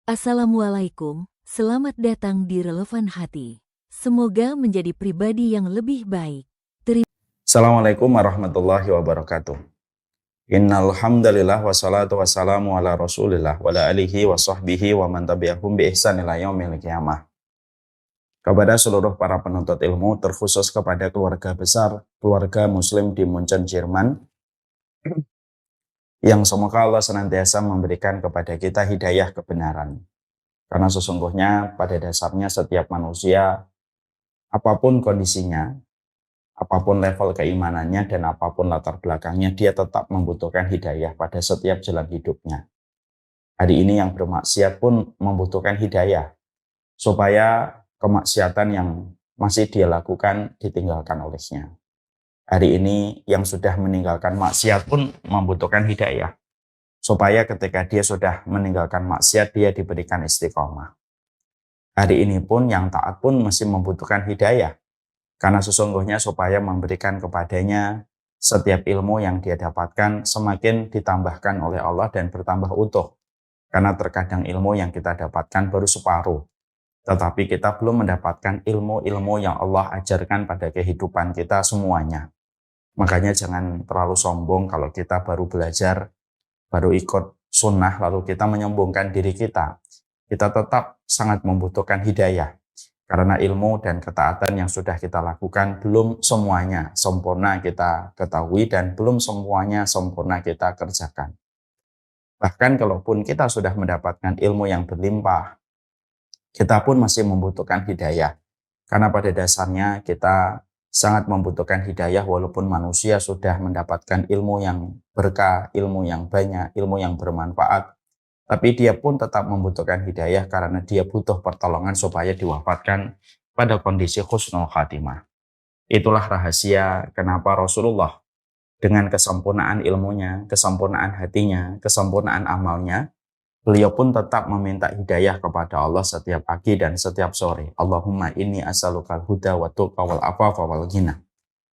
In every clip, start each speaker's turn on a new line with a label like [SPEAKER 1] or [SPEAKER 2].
[SPEAKER 1] Assalamualaikum, selamat datang di Relevan Hati. Semoga menjadi pribadi yang lebih baik.
[SPEAKER 2] Assalamualaikum warahmatullahi wabarakatuh. Innal hamdalillah wassalatu wassalamu ala Rasulillah wa ala alihi wa sahbihi wa man tabi'ahum bi ihsan ila yaumil qiyamah. Kepada seluruh para penuntut ilmu, terkhusus kepada keluarga besar, keluarga muslim di Munchen, Jerman, yang semoga Allah senantiasa memberikan kepada kita hidayah kebenaran. Karena sesungguhnya pada dasarnya setiap manusia, apapun kondisinya, apapun level keimanannya dan apapun latar belakangnya, dia tetap membutuhkan hidayah pada setiap jalan hidupnya. Hari ini yang bermaksiat pun membutuhkan hidayah, supaya kemaksiatan yang masih dia lakukan ditinggalkan olehnya. Hari ini yang sudah meninggalkan maksiat pun membutuhkan hidayah, supaya ketika dia sudah meninggalkan maksiat, dia diberikan istiqomah. Hari ini pun yang taat pun masih membutuhkan hidayah, karena sesungguhnya supaya memberikan kepadanya setiap ilmu yang dia dapatkan semakin ditambahkan oleh Allah dan bertambah utuh. Karena terkadang ilmu yang kita dapatkan baru separuh, tetapi kita belum mendapatkan ilmu-ilmu yang Allah ajarkan pada kehidupan kita semuanya. Makanya jangan terlalu sombong kalau kita baru belajar, baru ikut sunnah, lalu kita menyombongkan diri kita. Kita tetap sangat membutuhkan hidayah. Karena ilmu dan ketaatan yang sudah kita lakukan belum semuanya sempurna kita ketahui dan belum semuanya sempurna kita kerjakan. Bahkan kalaupun kita sudah mendapatkan ilmu yang berlimpah, kita pun masih membutuhkan hidayah. Karena pada dasarnya kita sangat membutuhkan hidayah walaupun manusia sudah mendapatkan ilmu yang berkah, ilmu yang banyak, ilmu yang bermanfaat. Tapi dia pun tetap membutuhkan hidayah karena dia butuh pertolongan supaya diwafatkan pada kondisi husnul khatimah. Itulah rahasia kenapa Rasulullah dengan kesempurnaan ilmunya, kesempurnaan hatinya, kesempurnaan amalnya, beliau pun tetap meminta hidayah kepada Allah setiap pagi dan setiap sore. Allahumma inni as'alukal huda wa tuqa wal afafa wal ghina.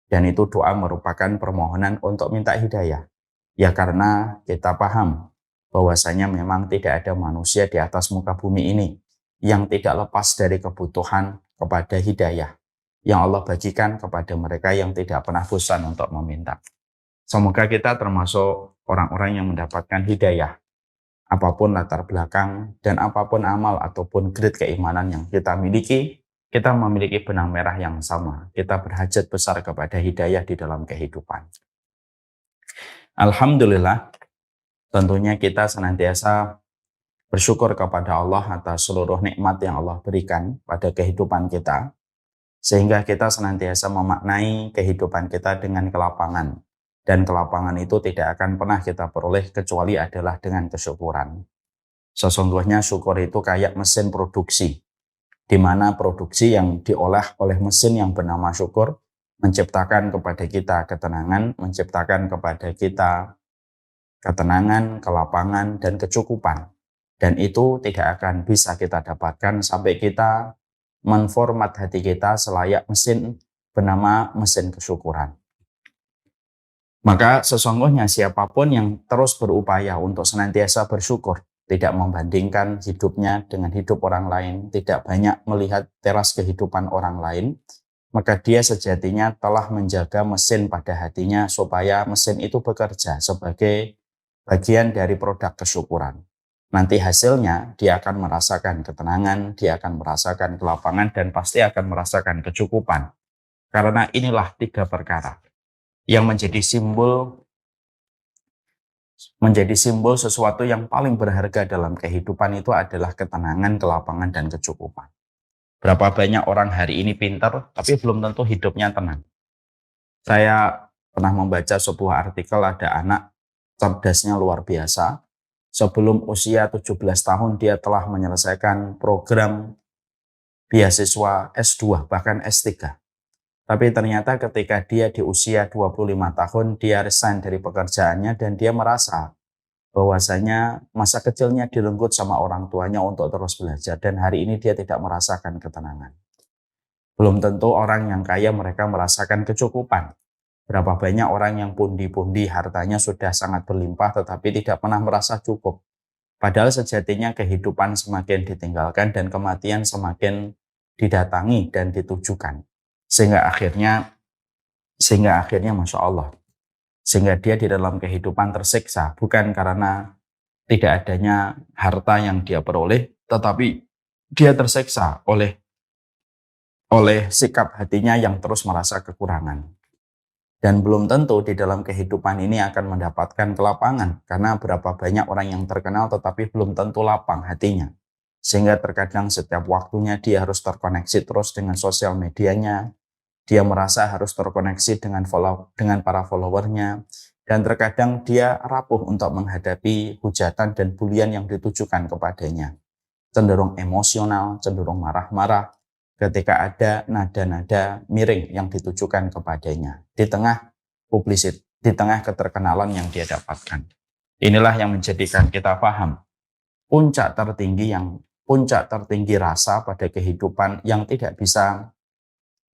[SPEAKER 2] Dan itu doa merupakan permohonan untuk minta hidayah. Ya karena kita paham bahwasanya memang tidak ada manusia di atas muka bumi ini yang tidak lepas dari kebutuhan kepada hidayah yang Allah bagikan kepada mereka yang tidak pernah bosan untuk meminta. Semoga kita termasuk orang-orang yang mendapatkan hidayah. Apapun latar belakang dan apapun amal ataupun grade keimanan yang kita miliki, kita memiliki benang merah yang sama. Kita berhajat besar kepada hidayah di dalam kehidupan. Alhamdulillah, tentunya kita senantiasa bersyukur kepada Allah atas seluruh nikmat yang Allah berikan pada kehidupan kita, sehingga kita senantiasa memaknai kehidupan kita dengan kelapangan. Dan kelapangan itu tidak akan pernah kita peroleh kecuali adalah dengan kesyukuran. Sesungguhnya syukur itu kayak mesin produksi, di mana produksi yang diolah oleh mesin yang bernama syukur menciptakan kepada kita ketenangan, menciptakan kepada kita ketenangan, kelapangan, dan kecukupan. Dan itu tidak akan bisa kita dapatkan sampai kita menformat hati kita selayak mesin bernama mesin kesyukuran. Maka sesungguhnya siapapun yang terus berupaya untuk senantiasa bersyukur, tidak membandingkan hidupnya dengan hidup orang lain, tidak banyak melihat teras kehidupan orang lain, maka dia sejatinya telah menjaga mesin pada hatinya supaya mesin itu bekerja sebagai bagian dari produk kesyukuran. Nanti hasilnya dia akan merasakan ketenangan, dia akan merasakan kelapangan, dan pasti akan merasakan kecukupan. Karena inilah tiga perkara yang menjadi simbol sesuatu yang paling berharga dalam kehidupan itu adalah ketenangan, kelapangan, dan kecukupan. Berapa banyak orang hari ini pintar, tapi belum tentu hidupnya tenang. Saya pernah membaca sebuah artikel, ada anak cerdasnya luar biasa. Sebelum usia 17 tahun dia telah menyelesaikan program beasiswa S2, bahkan S3. Tapi ternyata ketika dia di usia 25 tahun, dia resign dari pekerjaannya dan dia merasa bahwasanya masa kecilnya direnggut sama orang tuanya untuk terus belajar. Dan hari ini dia tidak merasakan ketenangan. Belum tentu orang yang kaya mereka merasakan kecukupan. Berapa banyak orang yang pundi-pundi hartanya sudah sangat berlimpah tetapi tidak pernah merasa cukup. Padahal sejatinya kehidupan semakin ditinggalkan dan kematian semakin didatangi dan ditujukan. Sehingga akhirnya Masya Allah, sehingga dia di dalam kehidupan tersiksa, bukan karena tidak adanya harta yang dia peroleh, tetapi dia tersiksa oleh sikap hatinya yang terus merasa kekurangan. Dan belum tentu di dalam kehidupan ini akan mendapatkan kelapangan, karena berapa banyak orang yang terkenal tetapi belum tentu lapang hatinya. Sehingga terkadang setiap waktunya dia harus terkoneksi terus dengan sosial medianya, dia merasa harus terkoneksi dengan para followernya, dan terkadang dia rapuh untuk menghadapi hujatan dan bulian yang ditujukan kepadanya. Cenderung emosional, cenderung marah-marah, ketika ada nada-nada miring yang ditujukan kepadanya di tengah di tengah keterkenalan yang dia dapatkan. Inilah yang menjadikan kita paham puncak tertinggi rasa pada kehidupan yang tidak bisa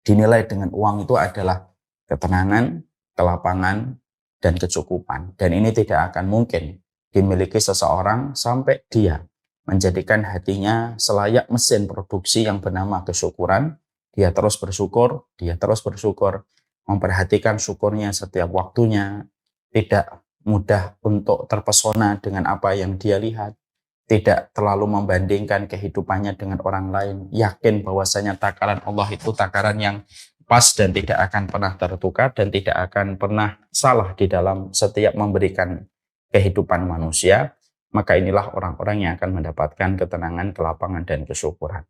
[SPEAKER 2] dinilai dengan uang itu adalah ketenangan, kelapangan, dan kecukupan. Dan ini tidak akan mungkin dimiliki seseorang sampai dia menjadikan hatinya selayak mesin produksi yang bernama kesyukuran. Dia terus bersyukur, memperhatikan syukurnya setiap waktunya, tidak mudah untuk terpesona dengan apa yang dia lihat, tidak terlalu membandingkan kehidupannya dengan orang lain, yakin bahwasanya takaran Allah itu takaran yang pas dan tidak akan pernah tertukar dan tidak akan pernah salah di dalam setiap memberikan kehidupan manusia. Maka inilah orang-orang yang akan mendapatkan ketenangan, kelapangan, dan kesyukuran.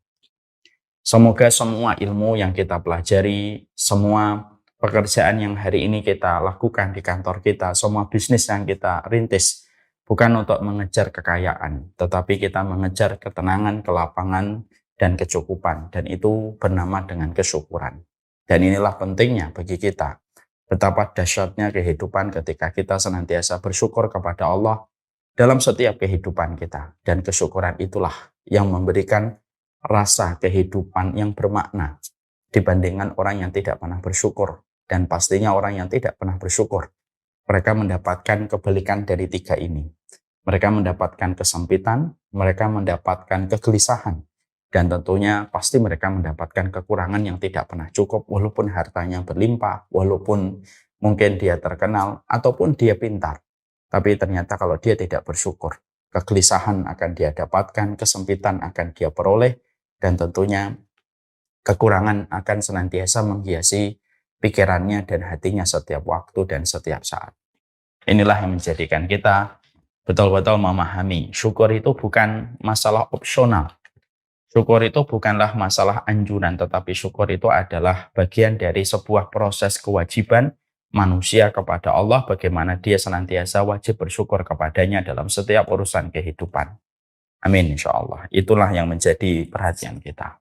[SPEAKER 2] Semoga semua ilmu yang kita pelajari, semua pekerjaan yang hari ini kita lakukan di kantor kita, semua bisnis yang kita rintis, bukan untuk mengejar kekayaan, tetapi kita mengejar ketenangan, kelapangan, dan kecukupan. Dan itu bernama dengan kesyukuran. Dan inilah pentingnya bagi kita. Betapa dahsyatnya kehidupan ketika kita senantiasa bersyukur kepada Allah dalam setiap kehidupan kita. Dan kesyukuran itulah yang memberikan rasa kehidupan yang bermakna dibandingkan orang yang tidak pernah bersyukur. Dan pastinya orang yang tidak pernah bersyukur, mereka mendapatkan kebalikan dari tiga ini. Mereka mendapatkan kesempitan, mereka mendapatkan kegelisahan, dan tentunya pasti mereka mendapatkan kekurangan yang tidak pernah cukup, walaupun hartanya berlimpah, walaupun mungkin dia terkenal, ataupun dia pintar. Tapi ternyata kalau dia tidak bersyukur, kegelisahan akan dia dapatkan, kesempitan akan dia peroleh, dan tentunya kekurangan akan senantiasa menghiasi pikirannya dan hatinya setiap waktu dan setiap saat. Inilah yang menjadikan kita betul-betul memahami syukur itu bukan masalah opsional. Syukur itu bukanlah masalah anjuran, tetapi syukur itu adalah bagian dari sebuah proses kewajiban manusia kepada Allah, bagaimana dia senantiasa wajib bersyukur kepadanya dalam setiap urusan kehidupan. Amin, insya Allah. Itulah yang menjadi perhatian kita.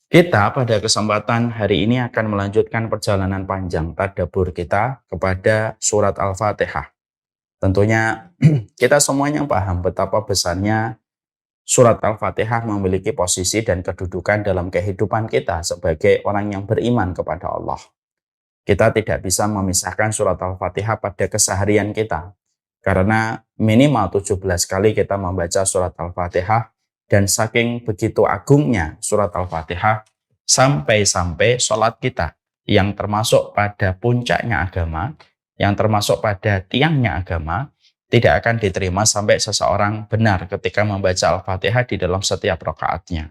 [SPEAKER 2] Kita pada kesempatan hari ini akan melanjutkan perjalanan panjang tadabbur kita kepada surat Al-Fatihah. Tentunya kita semuanya paham betapa besarnya surat Al-Fatihah memiliki posisi dan kedudukan dalam kehidupan kita sebagai orang yang beriman kepada Allah. Kita tidak bisa memisahkan surat Al-Fatihah pada keseharian kita. Karena minimal 17 kali kita membaca surat Al-Fatihah, dan saking begitu agungnya surat Al-Fatihah, sampai-sampai sholat kita yang termasuk pada puncaknya agama, yang termasuk pada tiangnya agama, tidak akan diterima sampai seseorang benar ketika membaca Al-Fatihah di dalam setiap rakaatnya.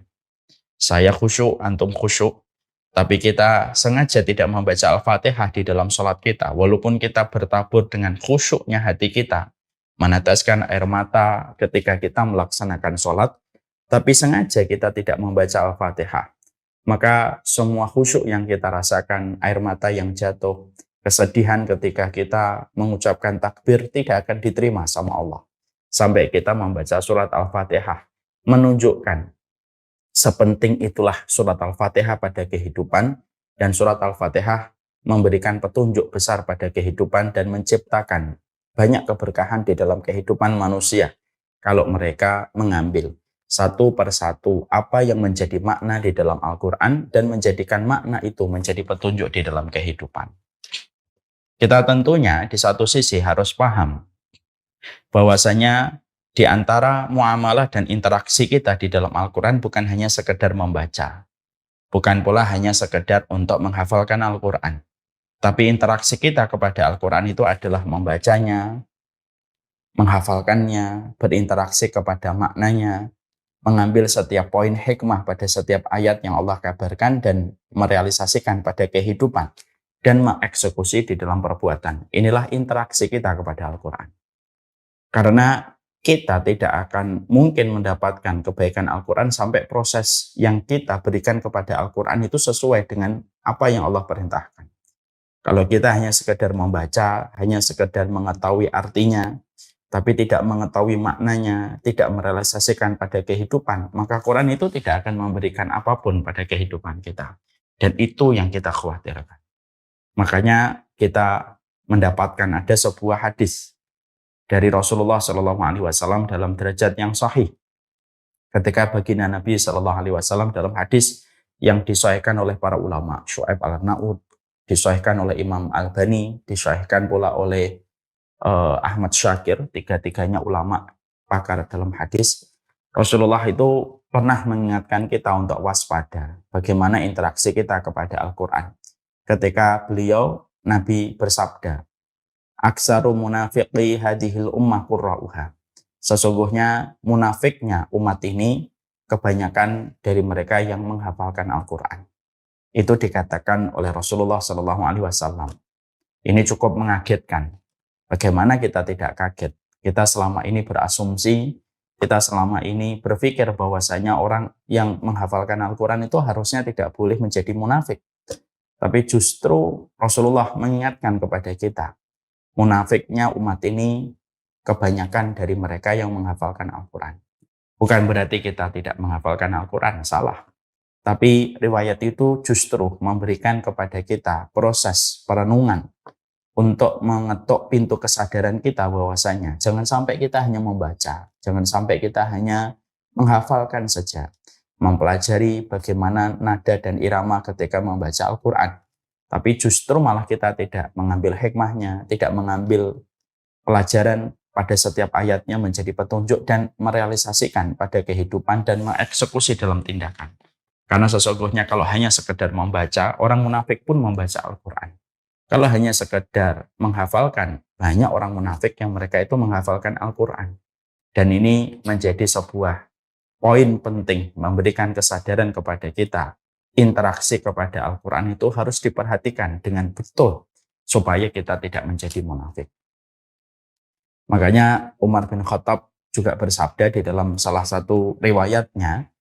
[SPEAKER 2] Saya khusyuk, antum khusyuk, tapi kita sengaja tidak membaca Al-Fatihah di dalam sholat kita, walaupun kita bertabur dengan khusyuknya hati kita, meneteskan air mata ketika kita melaksanakan sholat, tapi sengaja kita tidak membaca Al-Fatihah. Maka semua khusyuk yang kita rasakan, air mata yang jatuh, kesedihan ketika kita mengucapkan takbir tidak akan diterima sama Allah. Sampai kita membaca surat Al-Fatihah, menunjukkan sepenting itulah surat Al-Fatihah pada kehidupan, dan surat Al-Fatihah memberikan petunjuk besar pada kehidupan dan menciptakan banyak keberkahan di dalam kehidupan manusia kalau mereka mengambil satu persatu apa yang menjadi makna di dalam Al-Quran dan menjadikan makna itu menjadi petunjuk di dalam kehidupan. Kita tentunya di satu sisi harus paham bahwasanya Di antara muamalah dan interaksi kita di dalam Al-Quran bukan hanya sekedar membaca, bukan pula hanya sekedar untuk menghafalkan Al-Quran. Tapi interaksi kita kepada Al-Quran itu adalah membacanya, menghafalkannya, berinteraksi kepada maknanya, mengambil setiap poin hikmah pada setiap ayat yang Allah kabarkan dan merealisasikan pada kehidupan dan mengeksekusi di dalam perbuatan. Inilah interaksi kita kepada Al-Quran. Karena kita tidak akan mungkin mendapatkan kebaikan Al-Quran sampai proses yang kita berikan kepada Al-Quran itu sesuai dengan apa yang Allah perintahkan. Kalau kita hanya sekedar membaca, hanya sekedar mengetahui artinya, tapi tidak mengetahui maknanya, tidak merealisasikan pada kehidupan, maka Quran itu tidak akan memberikan apapun pada kehidupan kita. Dan itu yang kita khawatirkan. Makanya kita mendapatkan ada sebuah hadis dari Rasulullah SAW dalam derajat yang sahih. Ketika baginda Nabi SAW dalam hadis yang disahihkan oleh para ulama, Syu'aib al-Arnaud, disahihkan oleh Imam Albani, disahihkan pula oleh Ahmad Syakir, tiga-tiganya ulama pakar dalam hadis. Rasulullah itu pernah mengingatkan kita untuk waspada bagaimana interaksi kita kepada Al-Quran. Ketika beliau, Nabi bersabda, "Aksaru munafiqi hadihil ummah qurra'uha." Sesungguhnya munafiknya umat ini kebanyakan dari mereka yang menghafalkan Al-Quran. Itu dikatakan oleh Rasulullah SAW. Ini cukup mengagetkan. Bagaimana kita tidak kaget? Kita selama ini berasumsi, kita selama ini berpikir bahwasanya orang yang menghafalkan Al-Quran itu harusnya tidak boleh menjadi munafik. Tapi justru Rasulullah mengingatkan kepada kita, munafiknya umat ini kebanyakan dari mereka yang menghafalkan Al-Quran. Bukan berarti kita tidak menghafalkan Al-Quran, salah. Tapi riwayat itu justru memberikan kepada kita proses perenungan untuk mengetuk pintu kesadaran kita bahwasanya jangan sampai kita hanya membaca, jangan sampai kita hanya menghafalkan saja, mempelajari bagaimana nada dan irama ketika membaca Al-Quran. Tapi justru malah kita tidak mengambil hikmahnya, tidak mengambil pelajaran pada setiap ayatnya menjadi petunjuk dan merealisasikan pada kehidupan dan mengeksekusi dalam tindakan. Karena sesungguhnya kalau hanya sekedar membaca, orang munafik pun membaca Al-Quran. Kalau hanya sekedar menghafalkan, banyak orang munafik yang mereka itu menghafalkan Al-Quran. Dan ini menjadi sebuah poin penting, memberikan kesadaran kepada kita. Interaksi kepada Al-Quran itu harus diperhatikan dengan betul, supaya kita tidak menjadi munafik. Makanya Umar bin Khattab juga bersabda di dalam salah satu riwayatnya,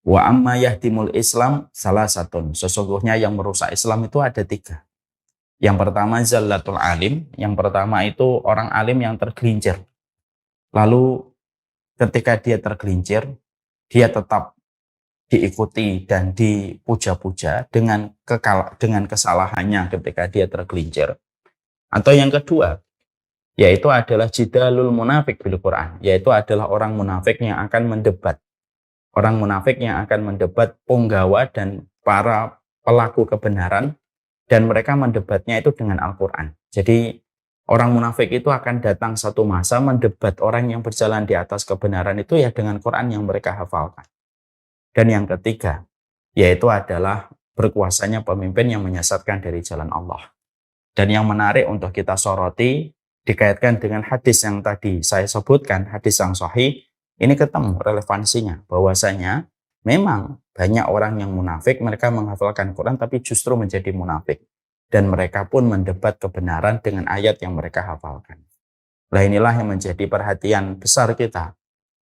[SPEAKER 2] "Wa amma yahdimul Islam salah satun." Sesungguhnya yang merusak Islam itu ada 3. Yang pertama zallatul alim, yang pertama itu orang alim yang tergelincir. Lalu ketika dia tergelincir, dia tetap diikuti dan dipuja-puja dengan kesalahannya ketika dia tergelincir. Atau yang kedua, yaitu adalah jidalul munafik bil Quran, yaitu adalah orang munafik yang akan mendebat. Orang munafik yang akan mendebat punggawa dan para pelaku kebenaran, dan mereka mendebatnya itu dengan Al-Quran. Jadi orang munafik itu akan datang satu masa mendebat orang yang berjalan di atas kebenaran itu ya dengan Quran yang mereka hafalkan. Dan yang ketiga, yaitu adalah berkuasanya pemimpin yang menyesatkan dari jalan Allah. Dan yang menarik untuk kita soroti, dikaitkan dengan hadis yang tadi saya sebutkan, hadis yang sahih, ini ketemu relevansinya, bahwasanya memang banyak orang yang munafik, mereka menghafalkan Quran tapi justru menjadi munafik. Dan mereka pun mendebat kebenaran dengan ayat yang mereka hafalkan. Nah inilah yang menjadi perhatian besar kita.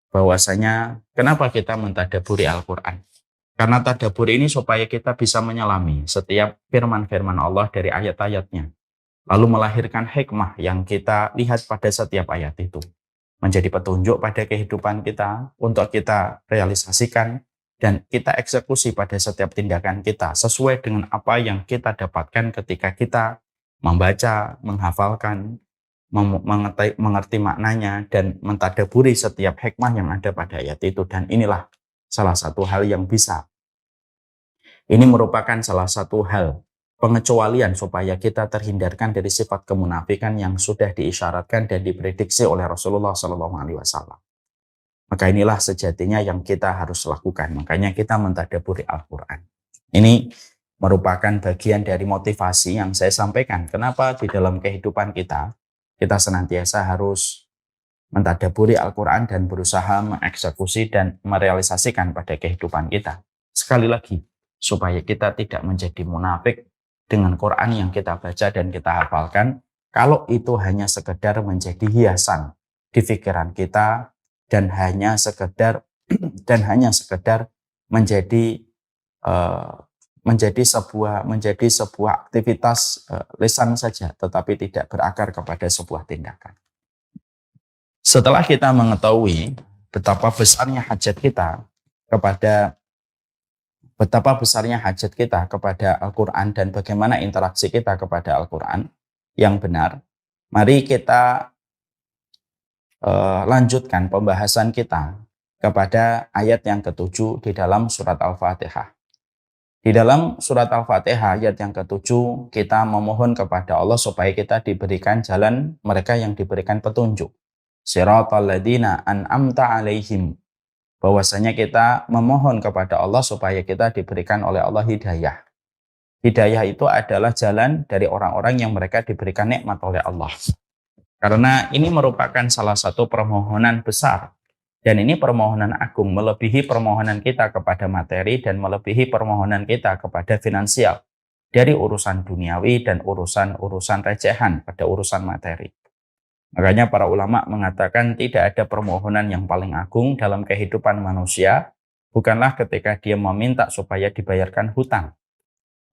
[SPEAKER 2] Bahwasanya kenapa kita mentadaburi Al-Quran? Karena tadabur ini supaya kita bisa menyelami setiap firman-firman Allah dari ayat-ayatnya. Lalu melahirkan hikmah yang kita lihat pada setiap ayat itu. Menjadi petunjuk pada kehidupan kita untuk kita realisasikan dan kita eksekusi pada setiap tindakan kita sesuai dengan apa yang kita dapatkan ketika kita membaca, menghafalkan, mengerti maknanya dan mentadaburi setiap hikmah yang ada pada ayat itu. Dan inilah salah satu hal yang bisa. Ini merupakan salah satu hal pengecualian supaya kita terhindarkan dari sifat kemunafikan yang sudah diisyaratkan dan diprediksi oleh Rasulullah SAW. Maka inilah sejatinya yang kita harus lakukan. Makanya kita mentadabburi Al-Quran. Ini merupakan bagian dari motivasi yang saya sampaikan. Kenapa di dalam kehidupan kita senantiasa harus mentadabburi Al-Quran dan berusaha mengeksekusi dan merealisasikan pada kehidupan kita. Sekali lagi, supaya kita tidak menjadi munafik dengan Quran yang kita baca dan kita hafalkan, kalau itu hanya sekedar menjadi hiasan di pikiran kita dan hanya sekedar menjadi sebuah aktivitas lisan saja, tetapi tidak berakar kepada sebuah tindakan. Setelah kita mengetahui betapa besarnya hajat kita kepada Al-Quran dan bagaimana interaksi kita kepada Al-Quran yang benar, mari kita lanjutkan pembahasan kita kepada ayat yang ke-7 di dalam surat Al-Fatihah. Di dalam surat Al-Fatihah ayat yang ke-7 kita memohon kepada Allah supaya kita diberikan jalan mereka yang diberikan petunjuk. Siratal ladzina an'amta alaihim. Bahwasanya kita memohon kepada Allah supaya kita diberikan oleh Allah hidayah. Hidayah itu adalah jalan dari orang-orang yang mereka diberikan nikmat oleh Allah. Karena ini merupakan salah satu permohonan besar. Dan ini permohonan agung, melebihi permohonan kita kepada materi dan melebihi permohonan kita kepada finansial. Dari urusan duniawi dan urusan recehan pada urusan materi. Makanya para ulama mengatakan tidak ada permohonan yang paling agung dalam kehidupan manusia. Bukanlah ketika dia meminta supaya dibayarkan hutang.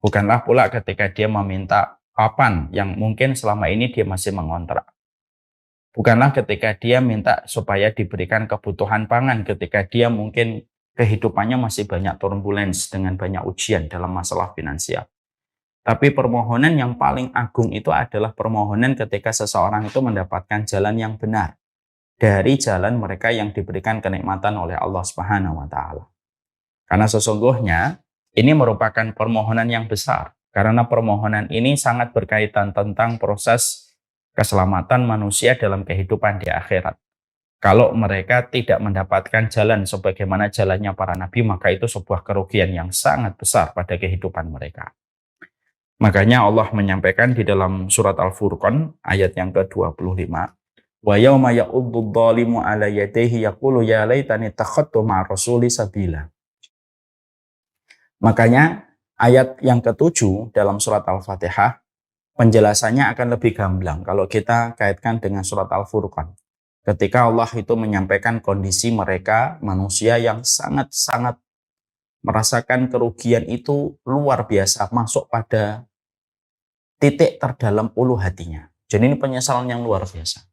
[SPEAKER 2] Bukanlah pula ketika dia meminta papan yang mungkin selama ini dia masih mengontrak. Bukanlah ketika dia minta supaya diberikan kebutuhan pangan ketika dia mungkin kehidupannya masih banyak turbulence dengan banyak ujian dalam masalah finansial. Tapi permohonan yang paling agung itu adalah permohonan ketika seseorang itu mendapatkan jalan yang benar dari jalan mereka yang diberikan kenikmatan oleh Allah Subhanahu wa taala. Karena sesungguhnya ini merupakan permohonan yang besar karena permohonan ini sangat berkaitan tentang proses keselamatan manusia dalam kehidupan di akhirat. Kalau mereka tidak mendapatkan jalan sebagaimana jalannya para nabi, maka itu sebuah kerugian yang sangat besar pada kehidupan mereka. Makanya Allah menyampaikan di dalam surat Al-Furqan ayat yang ke-25, wa yauma ya'uddu dhalimu 'ala yadayhi yaqulu ya laitani takhattu ma'a rasuli sabila. Makanya ayat yang ke-7 dalam surat Al-Fatihah penjelasannya akan lebih gamblang kalau kita kaitkan dengan surat Al-Furqan. Ketika Allah itu menyampaikan kondisi mereka manusia yang sangat-sangat merasakan kerugian itu luar biasa, masuk pada titik terdalam ulu hatinya. Jadi ini penyesalan yang luar biasa.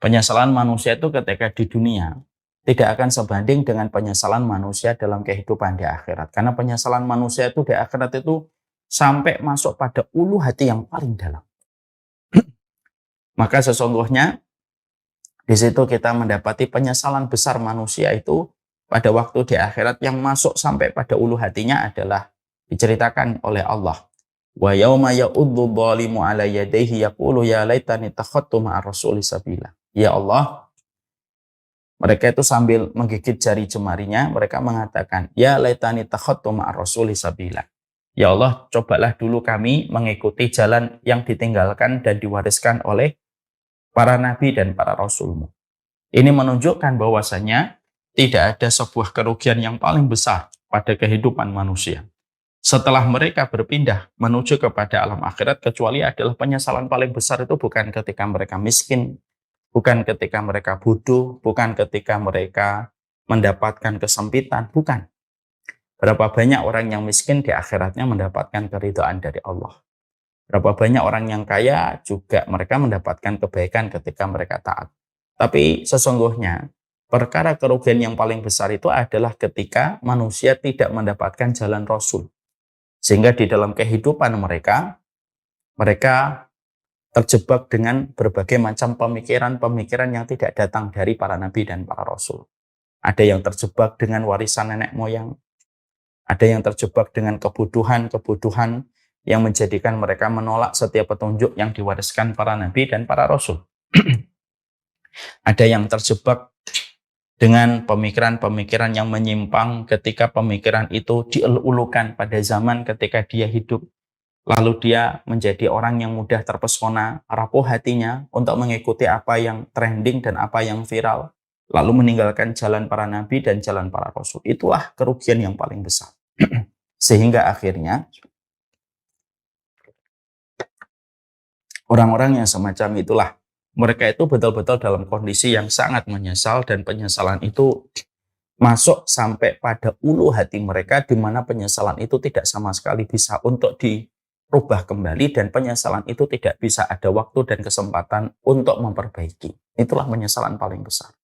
[SPEAKER 2] Penyesalan manusia itu ketika di dunia tidak akan sebanding dengan penyesalan manusia dalam kehidupan di akhirat. Karena penyesalan manusia itu di akhirat itu sampai masuk pada ulu hati yang paling dalam. Maka sesungguhnya di situ kita mendapati penyesalan besar manusia itu pada waktu di akhirat yang masuk sampai pada ulu hatinya adalah diceritakan oleh Allah. Wa yauma ya'uddu dhalimu 'ala yadayhi yaqulu ya laitani takhattu ma'a rasuli sabila. Ya Allah, mereka itu sambil menggigit jari jemarinya, mereka mengatakan, ya laitani takhattu ma'a rasuli sabila. Ya Allah, cobalah dulu kami mengikuti jalan yang ditinggalkan dan diwariskan oleh para nabi dan para rasulmu. Ini menunjukkan bahwasanya tidak ada sebuah kerugian yang paling besar pada kehidupan manusia setelah mereka berpindah menuju kepada alam akhirat, kecuali adalah penyesalan paling besar itu bukan ketika mereka miskin, bukan ketika mereka bodoh, bukan ketika mereka mendapatkan kesempitan, bukan. Berapa banyak orang yang miskin di akhiratnya mendapatkan keridhaan dari Allah. Berapa banyak orang yang kaya juga mereka mendapatkan kebaikan ketika mereka taat. Tapi sesungguhnya perkara kerugian yang paling besar itu adalah ketika manusia tidak mendapatkan jalan Rasul. Sehingga di dalam kehidupan mereka terjebak dengan berbagai macam pemikiran-pemikiran yang tidak datang dari para nabi dan para rasul. Ada yang terjebak dengan warisan nenek moyang. Ada yang terjebak dengan kebutuhan yang menjadikan mereka menolak setiap petunjuk yang diwariskan para nabi dan para rasul. Ada yang terjebak dengan pemikiran-pemikiran yang menyimpang ketika pemikiran itu dielulukan pada zaman ketika dia hidup. Lalu dia menjadi orang yang mudah terpesona, rapuh hatinya untuk mengikuti apa yang trending dan apa yang viral. Lalu meninggalkan jalan para nabi dan jalan para rasul. Itulah kerugian yang paling besar. Sehingga akhirnya orang-orang yang semacam itulah, mereka itu betul-betul dalam kondisi yang sangat menyesal, dan penyesalan itu masuk sampai pada ulu hati mereka, di mana penyesalan itu tidak sama sekali bisa untuk dirubah kembali, dan penyesalan itu tidak bisa ada waktu dan kesempatan untuk memperbaiki. Itulah penyesalan paling besar.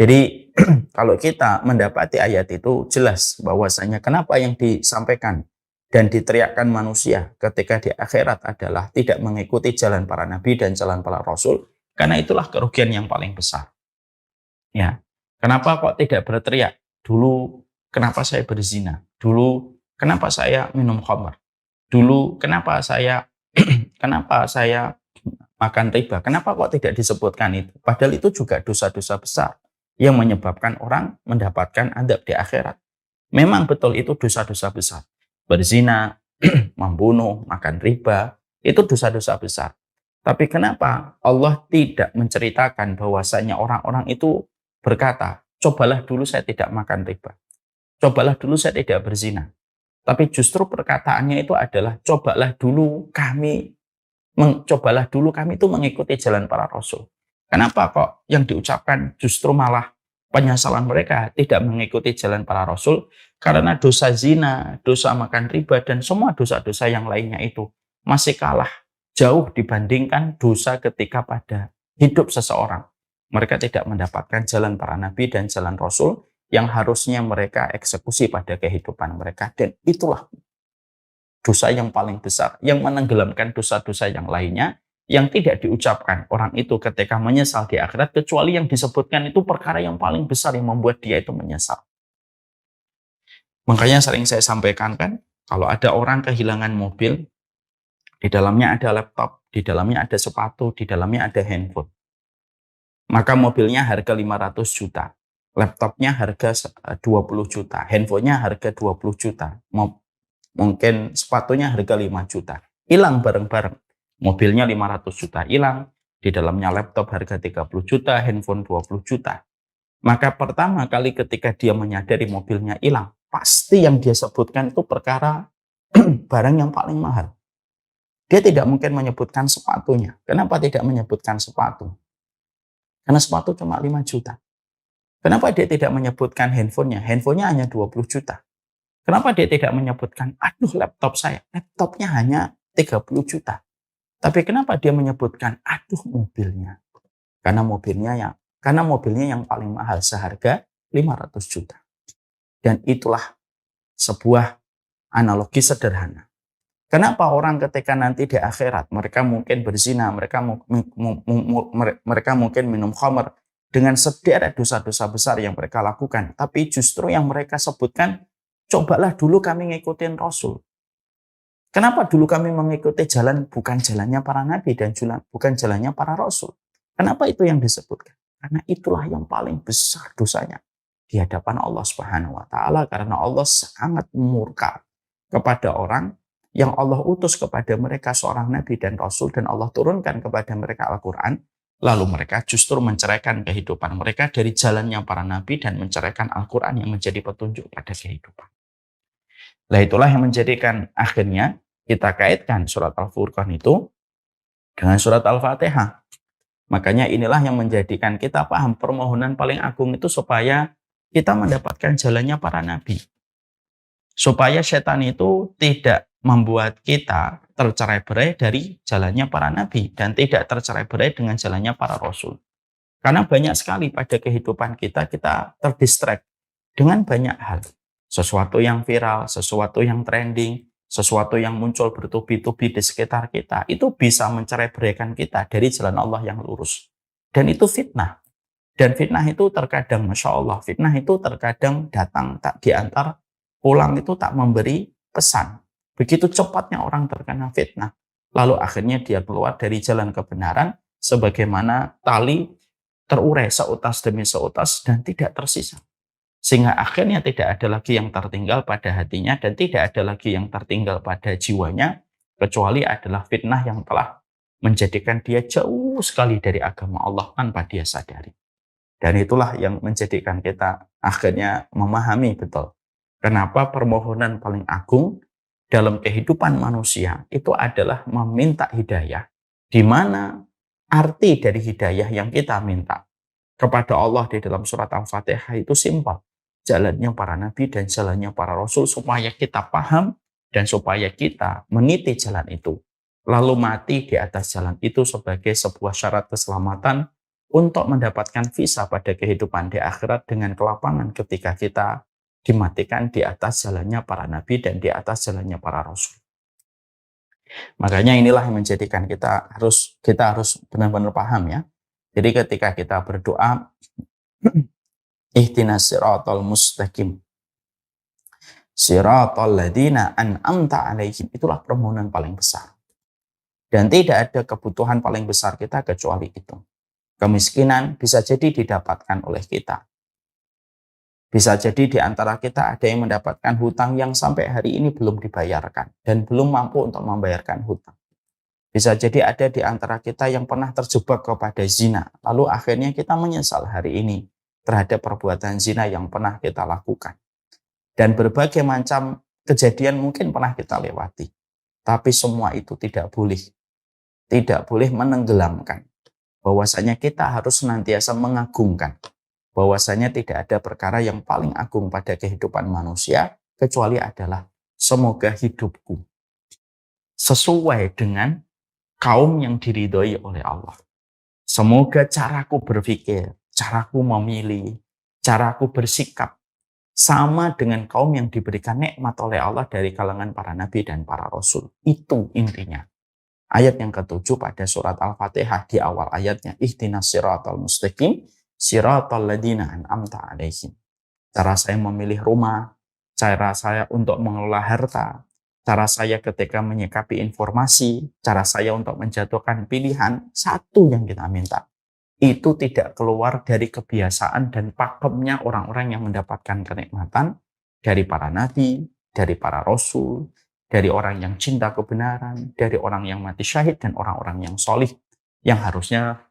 [SPEAKER 2] Jadi kalau kita mendapati ayat itu, jelas bahwasanya kenapa yang disampaikan dan diteriakkan manusia ketika di akhirat adalah tidak mengikuti jalan para nabi dan jalan para rasul, karena itulah kerugian yang paling besar. Ya, kenapa kok tidak berteriak? Dulu kenapa saya berzina? Dulu kenapa saya minum khamr? Dulu kenapa saya kenapa saya makan riba? Kenapa kok tidak disebutkan itu? Padahal itu juga dosa-dosa besar yang menyebabkan orang mendapatkan adab di akhirat. Memang betul itu dosa-dosa besar. Berzina, membunuh, makan riba, itu dosa-dosa besar. Tapi kenapa Allah tidak menceritakan bahwasanya orang-orang itu berkata, cobalah dulu saya tidak makan riba, cobalah dulu saya tidak berzina. Tapi justru perkataannya itu adalah cobalah dulu kami itu mengikuti jalan para rasul. Kenapa kok yang diucapkan justru malah penyesalan mereka tidak mengikuti jalan para rasul? Karena dosa zina, dosa makan riba, dan semua dosa-dosa yang lainnya itu masih kalah jauh dibandingkan dosa ketika pada hidup seseorang. Mereka tidak mendapatkan jalan para nabi dan jalan rasul yang harusnya mereka eksekusi pada kehidupan mereka. Dan itulah dosa yang paling besar, yang menenggelamkan dosa-dosa yang lainnya, yang tidak diucapkan orang itu ketika menyesal di akhirat, kecuali yang disebutkan itu perkara yang paling besar yang membuat dia itu menyesal. Makanya sering saya sampaikan kan, kalau ada orang kehilangan mobil, di dalamnya ada laptop, di dalamnya ada sepatu, di dalamnya ada handphone. Maka mobilnya harga 500 juta, laptopnya harga 20 juta, handphonenya harga 20 juta, mungkin sepatunya harga 5 juta. Hilang bareng-bareng. Mobilnya 500 juta hilang, di dalamnya laptop harga 30 juta, handphone 20 juta. Maka pertama kali ketika dia menyadari mobilnya hilang, pasti yang dia sebutkan itu perkara barang yang paling mahal. Dia tidak mungkin menyebutkan sepatunya. Kenapa tidak menyebutkan sepatu? Karena sepatu cuma 5 juta. Kenapa dia tidak menyebutkan handphonenya? Handphonenya hanya 20 juta. Kenapa dia tidak menyebutkan, aduh laptop saya, laptopnya hanya 30 juta. Tapi kenapa dia menyebutkan, aduh mobilnya? Karena mobilnya yang paling mahal, seharga 500 juta. Dan itulah sebuah analogi sederhana. Kenapa orang ketika nanti di akhirat, mereka mungkin berzina, mereka mungkin minum khamr, dengan sederet dosa-dosa besar yang mereka lakukan. Tapi justru yang mereka sebutkan, cobalah dulu kami ngikutin Rasul. Kenapa dulu kami mengikuti jalan bukan jalannya para nabi dan bukan jalannya para rasul? Kenapa itu yang disebutkan? Karena itulah yang paling besar dosanya di hadapan Allah Subhanahu wa taala, karena Allah sangat murka kepada orang yang Allah utus kepada mereka seorang nabi dan rasul, dan Allah turunkan kepada mereka Al-Qur'an, lalu mereka justru menceraikan kehidupan mereka dari jalannya para nabi dan menceraikan Al-Qur'an yang menjadi petunjuk pada kehidupan. Nah, itulah yang menjadikan akhirnya kita kaitkan surat Al-Furqan itu dengan surat Al-Fatihah. Makanya inilah yang menjadikan kita paham permohonan paling agung itu supaya kita mendapatkan jalannya para nabi. Supaya setan itu tidak membuat kita tercerai-berai dari jalannya para nabi dan tidak tercerai-berai dengan jalannya para rasul. Karena banyak sekali pada kehidupan kita terdistract dengan banyak hal. Sesuatu yang viral, sesuatu yang trending, sesuatu yang muncul bertubi-tubi di sekitar kita, itu bisa mencerai-beraikan kita dari jalan Allah yang lurus. Dan itu fitnah. Dan fitnah itu terkadang, Masya Allah, fitnah itu terkadang datang tak diantar, pulang itu tak memberi pesan. Begitu cepatnya orang terkena fitnah. Lalu akhirnya dia keluar dari jalan kebenaran sebagaimana tali terurai seutas demi seutas dan tidak tersisa. Sehingga akhirnya tidak ada lagi yang tertinggal pada hatinya dan tidak ada lagi yang tertinggal pada jiwanya, kecuali adalah fitnah yang telah menjadikan dia jauh sekali dari agama Allah tanpa dia sadari. Dan itulah yang menjadikan kita akhirnya memahami betul kenapa permohonan paling agung dalam kehidupan manusia itu adalah meminta hidayah, di mana arti dari hidayah yang kita minta kepada Allah di dalam surat Al-Fatihah itu simpel. Jalannya para nabi dan jalannya para rasul supaya kita paham dan supaya kita meniti jalan itu. Lalu mati di atas jalan itu sebagai sebuah syarat keselamatan untuk mendapatkan visa pada kehidupan di akhirat dengan kelapangan ketika kita dimatikan di atas jalannya para nabi dan di atas jalannya para rasul. Makanya inilah yang menjadikan kita harus benar-benar paham ya. Jadi ketika kita berdoa ihdinas siratal mustaqim siratal ladzina an'amta 'alaihim, itulah permohonan paling besar. Dan tidak ada kebutuhan paling besar kita kecuali itu. Kemiskinan bisa jadi didapatkan oleh kita. Bisa jadi di antara kita ada yang mendapatkan hutang yang sampai hari ini belum dibayarkan dan belum mampu untuk membayarkan hutang. Bisa jadi ada di antara kita yang pernah terjebak kepada zina, lalu akhirnya kita menyesal hari ini terhadap perbuatan zina yang pernah kita lakukan. Dan berbagai macam kejadian mungkin pernah kita lewati. Tapi semua itu tidak boleh menenggelamkan. Bahwasanya kita harus senantiasa mengagungkan. Bahwasanya tidak ada perkara yang paling agung pada kehidupan manusia, kecuali adalah semoga hidupku sesuai dengan kaum yang diridhoi oleh Allah. Semoga caraku berpikir, caraku memilih, caraku bersikap sama dengan kaum yang diberikan nikmat oleh Allah dari kalangan para nabi dan para rasul. Itu intinya. Ayat yang ke-7 pada surat Al-Fatihah di awal ayatnya, ihdinas siratal mustaqim siratal ladzina an'amta 'alaihim. Cara saya memilih rumah, cara saya untuk mengelola harta, cara saya ketika menyikapi informasi, cara saya untuk menjatuhkan pilihan, satu yang kita minta. Itu tidak keluar dari kebiasaan dan pakemnya orang-orang yang mendapatkan kenikmatan dari para nabi, dari para rasul, dari orang yang cinta kebenaran, dari orang yang mati syahid dan orang-orang yang solih yang harusnya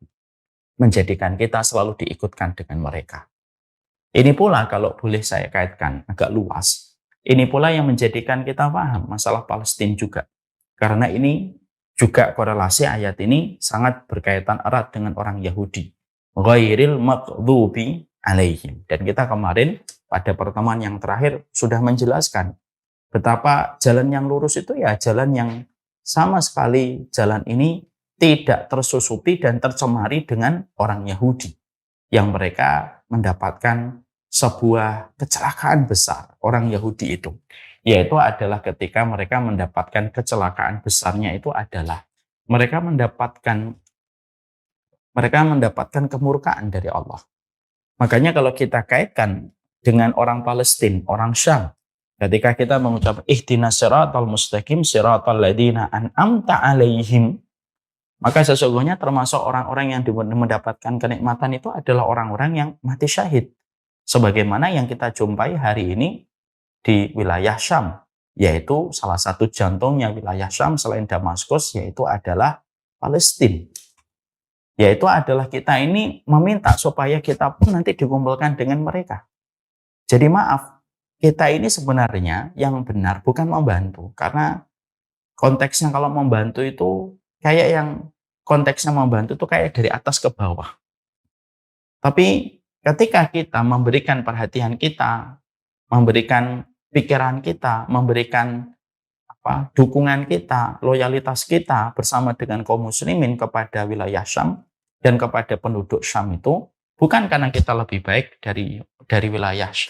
[SPEAKER 2] menjadikan kita selalu diikutkan dengan mereka. Ini pula kalau boleh saya kaitkan agak luas, ini pula yang menjadikan kita paham masalah Palestina juga. Karena ini juga korelasi ayat ini sangat berkaitan erat dengan orang Yahudi. Ghairil maghdubi 'alaihim. Dan kita kemarin pada pertemuan yang terakhir sudah menjelaskan betapa jalan yang lurus itu ya jalan yang sama sekali jalan ini tidak tersusupi dan tercemari dengan orang Yahudi. Yang mereka mendapatkan sebuah kecelakaan besar orang Yahudi itu. Yaitu adalah ketika mereka mendapatkan kecelakaan besarnya itu adalah mereka mendapatkan kemurkaan dari Allah. Makanya kalau kita kaitkan dengan orang Palestina, orang Syam, ketika kita mengucap ihdinas siratal mustaqim siratal ladzina an'amta 'alaihim, maka sesungguhnya termasuk orang-orang yang mendapatkan kenikmatan itu adalah orang-orang yang mati syahid. Sebagaimana yang kita jumpai hari ini di wilayah Syam, yaitu salah satu jantungnya wilayah Syam selain Damaskus, yaitu adalah Palestina. Yaitu adalah kita ini meminta supaya kita pun nanti dikumpulkan dengan mereka. Jadi maaf, kita ini sebenarnya yang benar bukan membantu. Karena konteksnya kalau membantu itu kayak konteksnya membantu itu kayak dari atas ke bawah. Tapi ketika kita memberikan perhatian kita, memberikan pikiran kita, memberikan dukungan kita, loyalitas kita bersama dengan kaum muslimin kepada wilayah Syam dan kepada penduduk Syam itu bukan karena kita lebih baik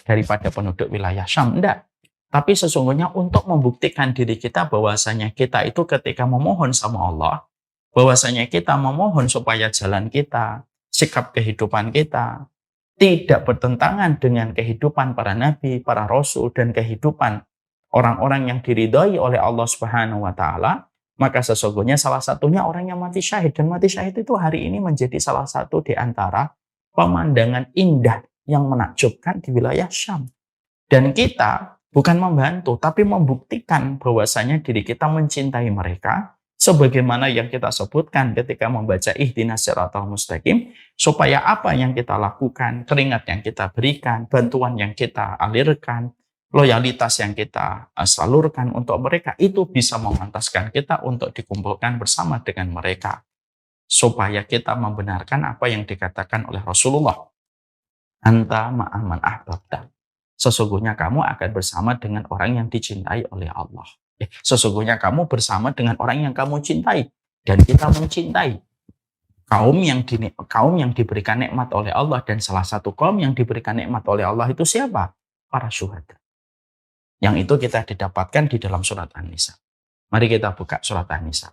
[SPEAKER 2] daripada penduduk wilayah Syam, enggak. Tapi sesungguhnya untuk membuktikan diri kita bahwasanya kita itu ketika memohon sama Allah, bahwasanya kita memohon supaya jalan kita, sikap kehidupan kita tidak bertentangan dengan kehidupan para nabi, para rasul, dan kehidupan orang-orang yang diridhai oleh Allah Subhanahu wa taala, maka sesungguhnya salah satunya orang yang mati syahid. Dan mati syahid itu hari ini menjadi salah satu di antara pemandangan indah yang menakjubkan di wilayah Syam. Dan kita bukan membantu, tapi membuktikan bahwasanya diri kita mencintai mereka, sebagaimana yang kita sebutkan ketika membaca ihdinas siratal mustaqim, supaya apa yang kita lakukan, keringat yang kita berikan, bantuan yang kita alirkan, loyalitas yang kita salurkan untuk mereka, itu bisa memantaskan kita untuk dikumpulkan bersama dengan mereka. Supaya kita membenarkan apa yang dikatakan oleh Rasulullah. Anta ma'aman ahbabta. Sesungguhnya kamu akan bersama dengan orang yang dicintai oleh Allah. Sesungguhnya kamu bersama dengan orang yang kamu cintai. Dan kita mencintai kaum yang diberikan nikmat oleh Allah. Dan salah satu kaum yang diberikan nikmat oleh Allah itu siapa? Para syuhada. Yang itu kita didapatkan di dalam surat An-Nisa. Mari kita buka surat An-Nisa.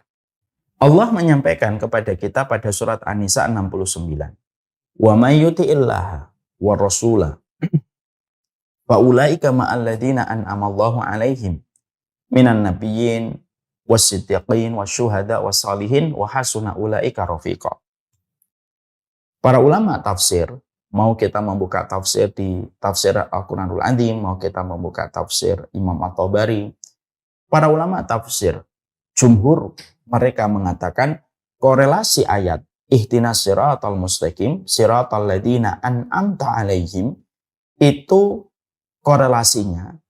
[SPEAKER 2] Allah menyampaikan kepada kita pada surat An-Nisa 69. Wa may yuti'illaha wa rasulah fa ulaika ma'al ladzina an'amallahu 'alaihim minan nabiyyin was-siddiqin wasyuhada was-salihin wa hasuna ulaika rafiqa. Para ulama tafsir, mau kita membuka tafsir di tafsir Al-Quranul Adzim, mau kita membuka tafsir Imam At-Tabari, para ulama tafsir jumhur mereka mengatakan korelasi ayat ihdinas siratal mustaqim siratal ladzina an'amta 'alaihim itu korelasinya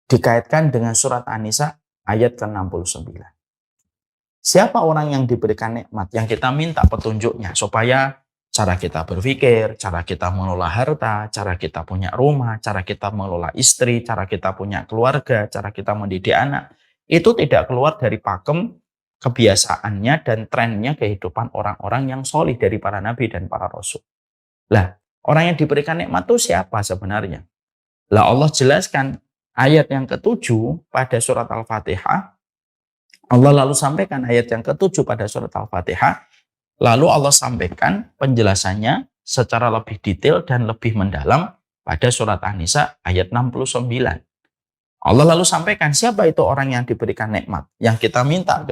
[SPEAKER 2] dikaitkan dengan surat An-Nisa ayat ke-69. Siapa orang yang diberikan nikmat, yang kita minta petunjuknya supaya cara kita berpikir, cara kita mengelola harta, cara kita punya rumah, cara kita mengelola istri, cara kita punya keluarga, cara kita mendidik anak, itu tidak keluar dari pakem kebiasaannya dan trennya kehidupan orang-orang yang solih dari para nabi dan para rasul. Lah, orang yang diberikan nikmat itu siapa sebenarnya? Lah, Allah jelaskan ayat yang ke-7 pada surat Al-Fatihah. Allah lalu sampaikan ayat yang ke-7 pada surat Al-Fatihah. Lalu Allah sampaikan penjelasannya secara lebih detail dan lebih mendalam pada surat An-Nisa ayat 69. Allah lalu sampaikan siapa itu orang yang diberikan nikmat, yang kita minta.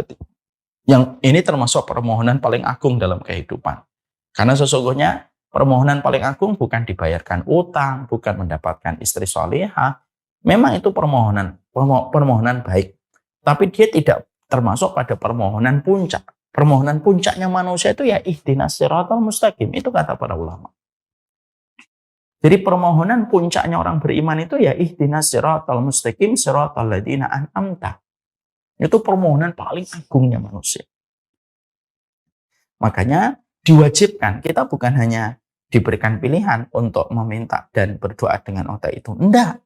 [SPEAKER 2] Yang ini termasuk permohonan paling agung dalam kehidupan. Karena sesungguhnya permohonan paling agung bukan dibayarkan utang, bukan mendapatkan istri solehah. Memang itu permohonan baik. Tapi dia tidak termasuk pada permohonan puncak. Permohonan puncaknya manusia itu ya ihdinas siratal mustaqim. Itu kata para ulama. Jadi permohonan puncaknya orang beriman itu ya ihdinas siratal mustaqim siratal ladzina an'amta. Itu permohonan paling agungnya manusia. Makanya diwajibkan, kita bukan hanya diberikan pilihan untuk meminta dan berdoa dengan otak itu. Enggak.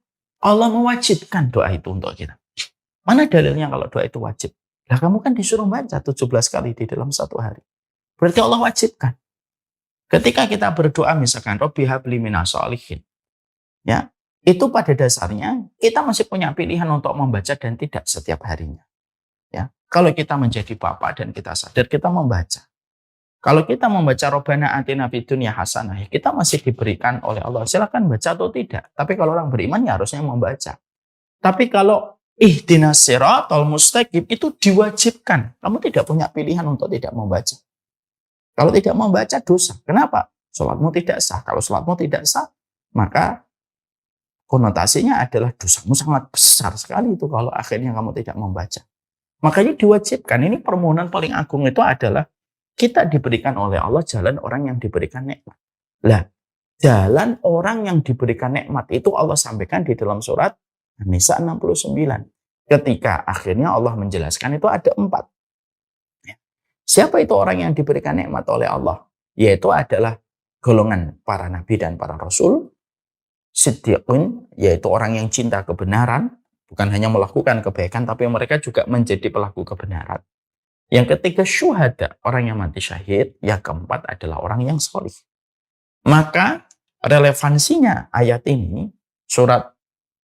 [SPEAKER 2] Allah mewajibkan doa itu untuk kita. Mana dalilnya kalau doa itu wajib? Lah kamu kan disuruh baca 17 kali di dalam satu hari. Berarti Allah wajibkan. Ketika kita berdoa misalkan Rabbi habli minas sholihin, ya, itu pada dasarnya kita masih punya pilihan untuk membaca dan tidak setiap harinya. Ya, kalau kita menjadi bapak dan kita sadar kita membaca. Kalau kita membaca Rabbana atina fid dunya hasanah, ya kita masih diberikan oleh Allah. Silakan baca atau tidak. Tapi kalau orang beriman ya harusnya membaca. Tapi kalau ihdinas siratal mustaqim itu diwajibkan. Kamu tidak punya pilihan untuk tidak membaca. Kalau tidak membaca dosa. Kenapa? Salatmu tidak sah. Kalau salatmu tidak sah, maka konotasinya adalah dosamu sangat besar sekali itu kalau akhirnya kamu tidak membaca. Makanya diwajibkan. Ini permohonan paling agung itu adalah kita diberikan oleh Allah jalan orang yang diberikan nikmat. Lah, jalan orang yang diberikan nikmat itu Allah sampaikan di dalam surat An-Nisa 69. Ketika akhirnya Allah menjelaskan itu ada 4. Siapa itu orang yang diberikan nikmat oleh Allah? Yaitu adalah golongan para nabi dan para rasul. Siddiqun, yaitu orang yang cinta kebenaran. Bukan hanya melakukan kebaikan, tapi mereka juga menjadi pelaku kebenaran. Yang ketiga syuhada, orang yang mati syahid. Yang keempat adalah orang yang sholih. Maka relevansinya ayat ini, surat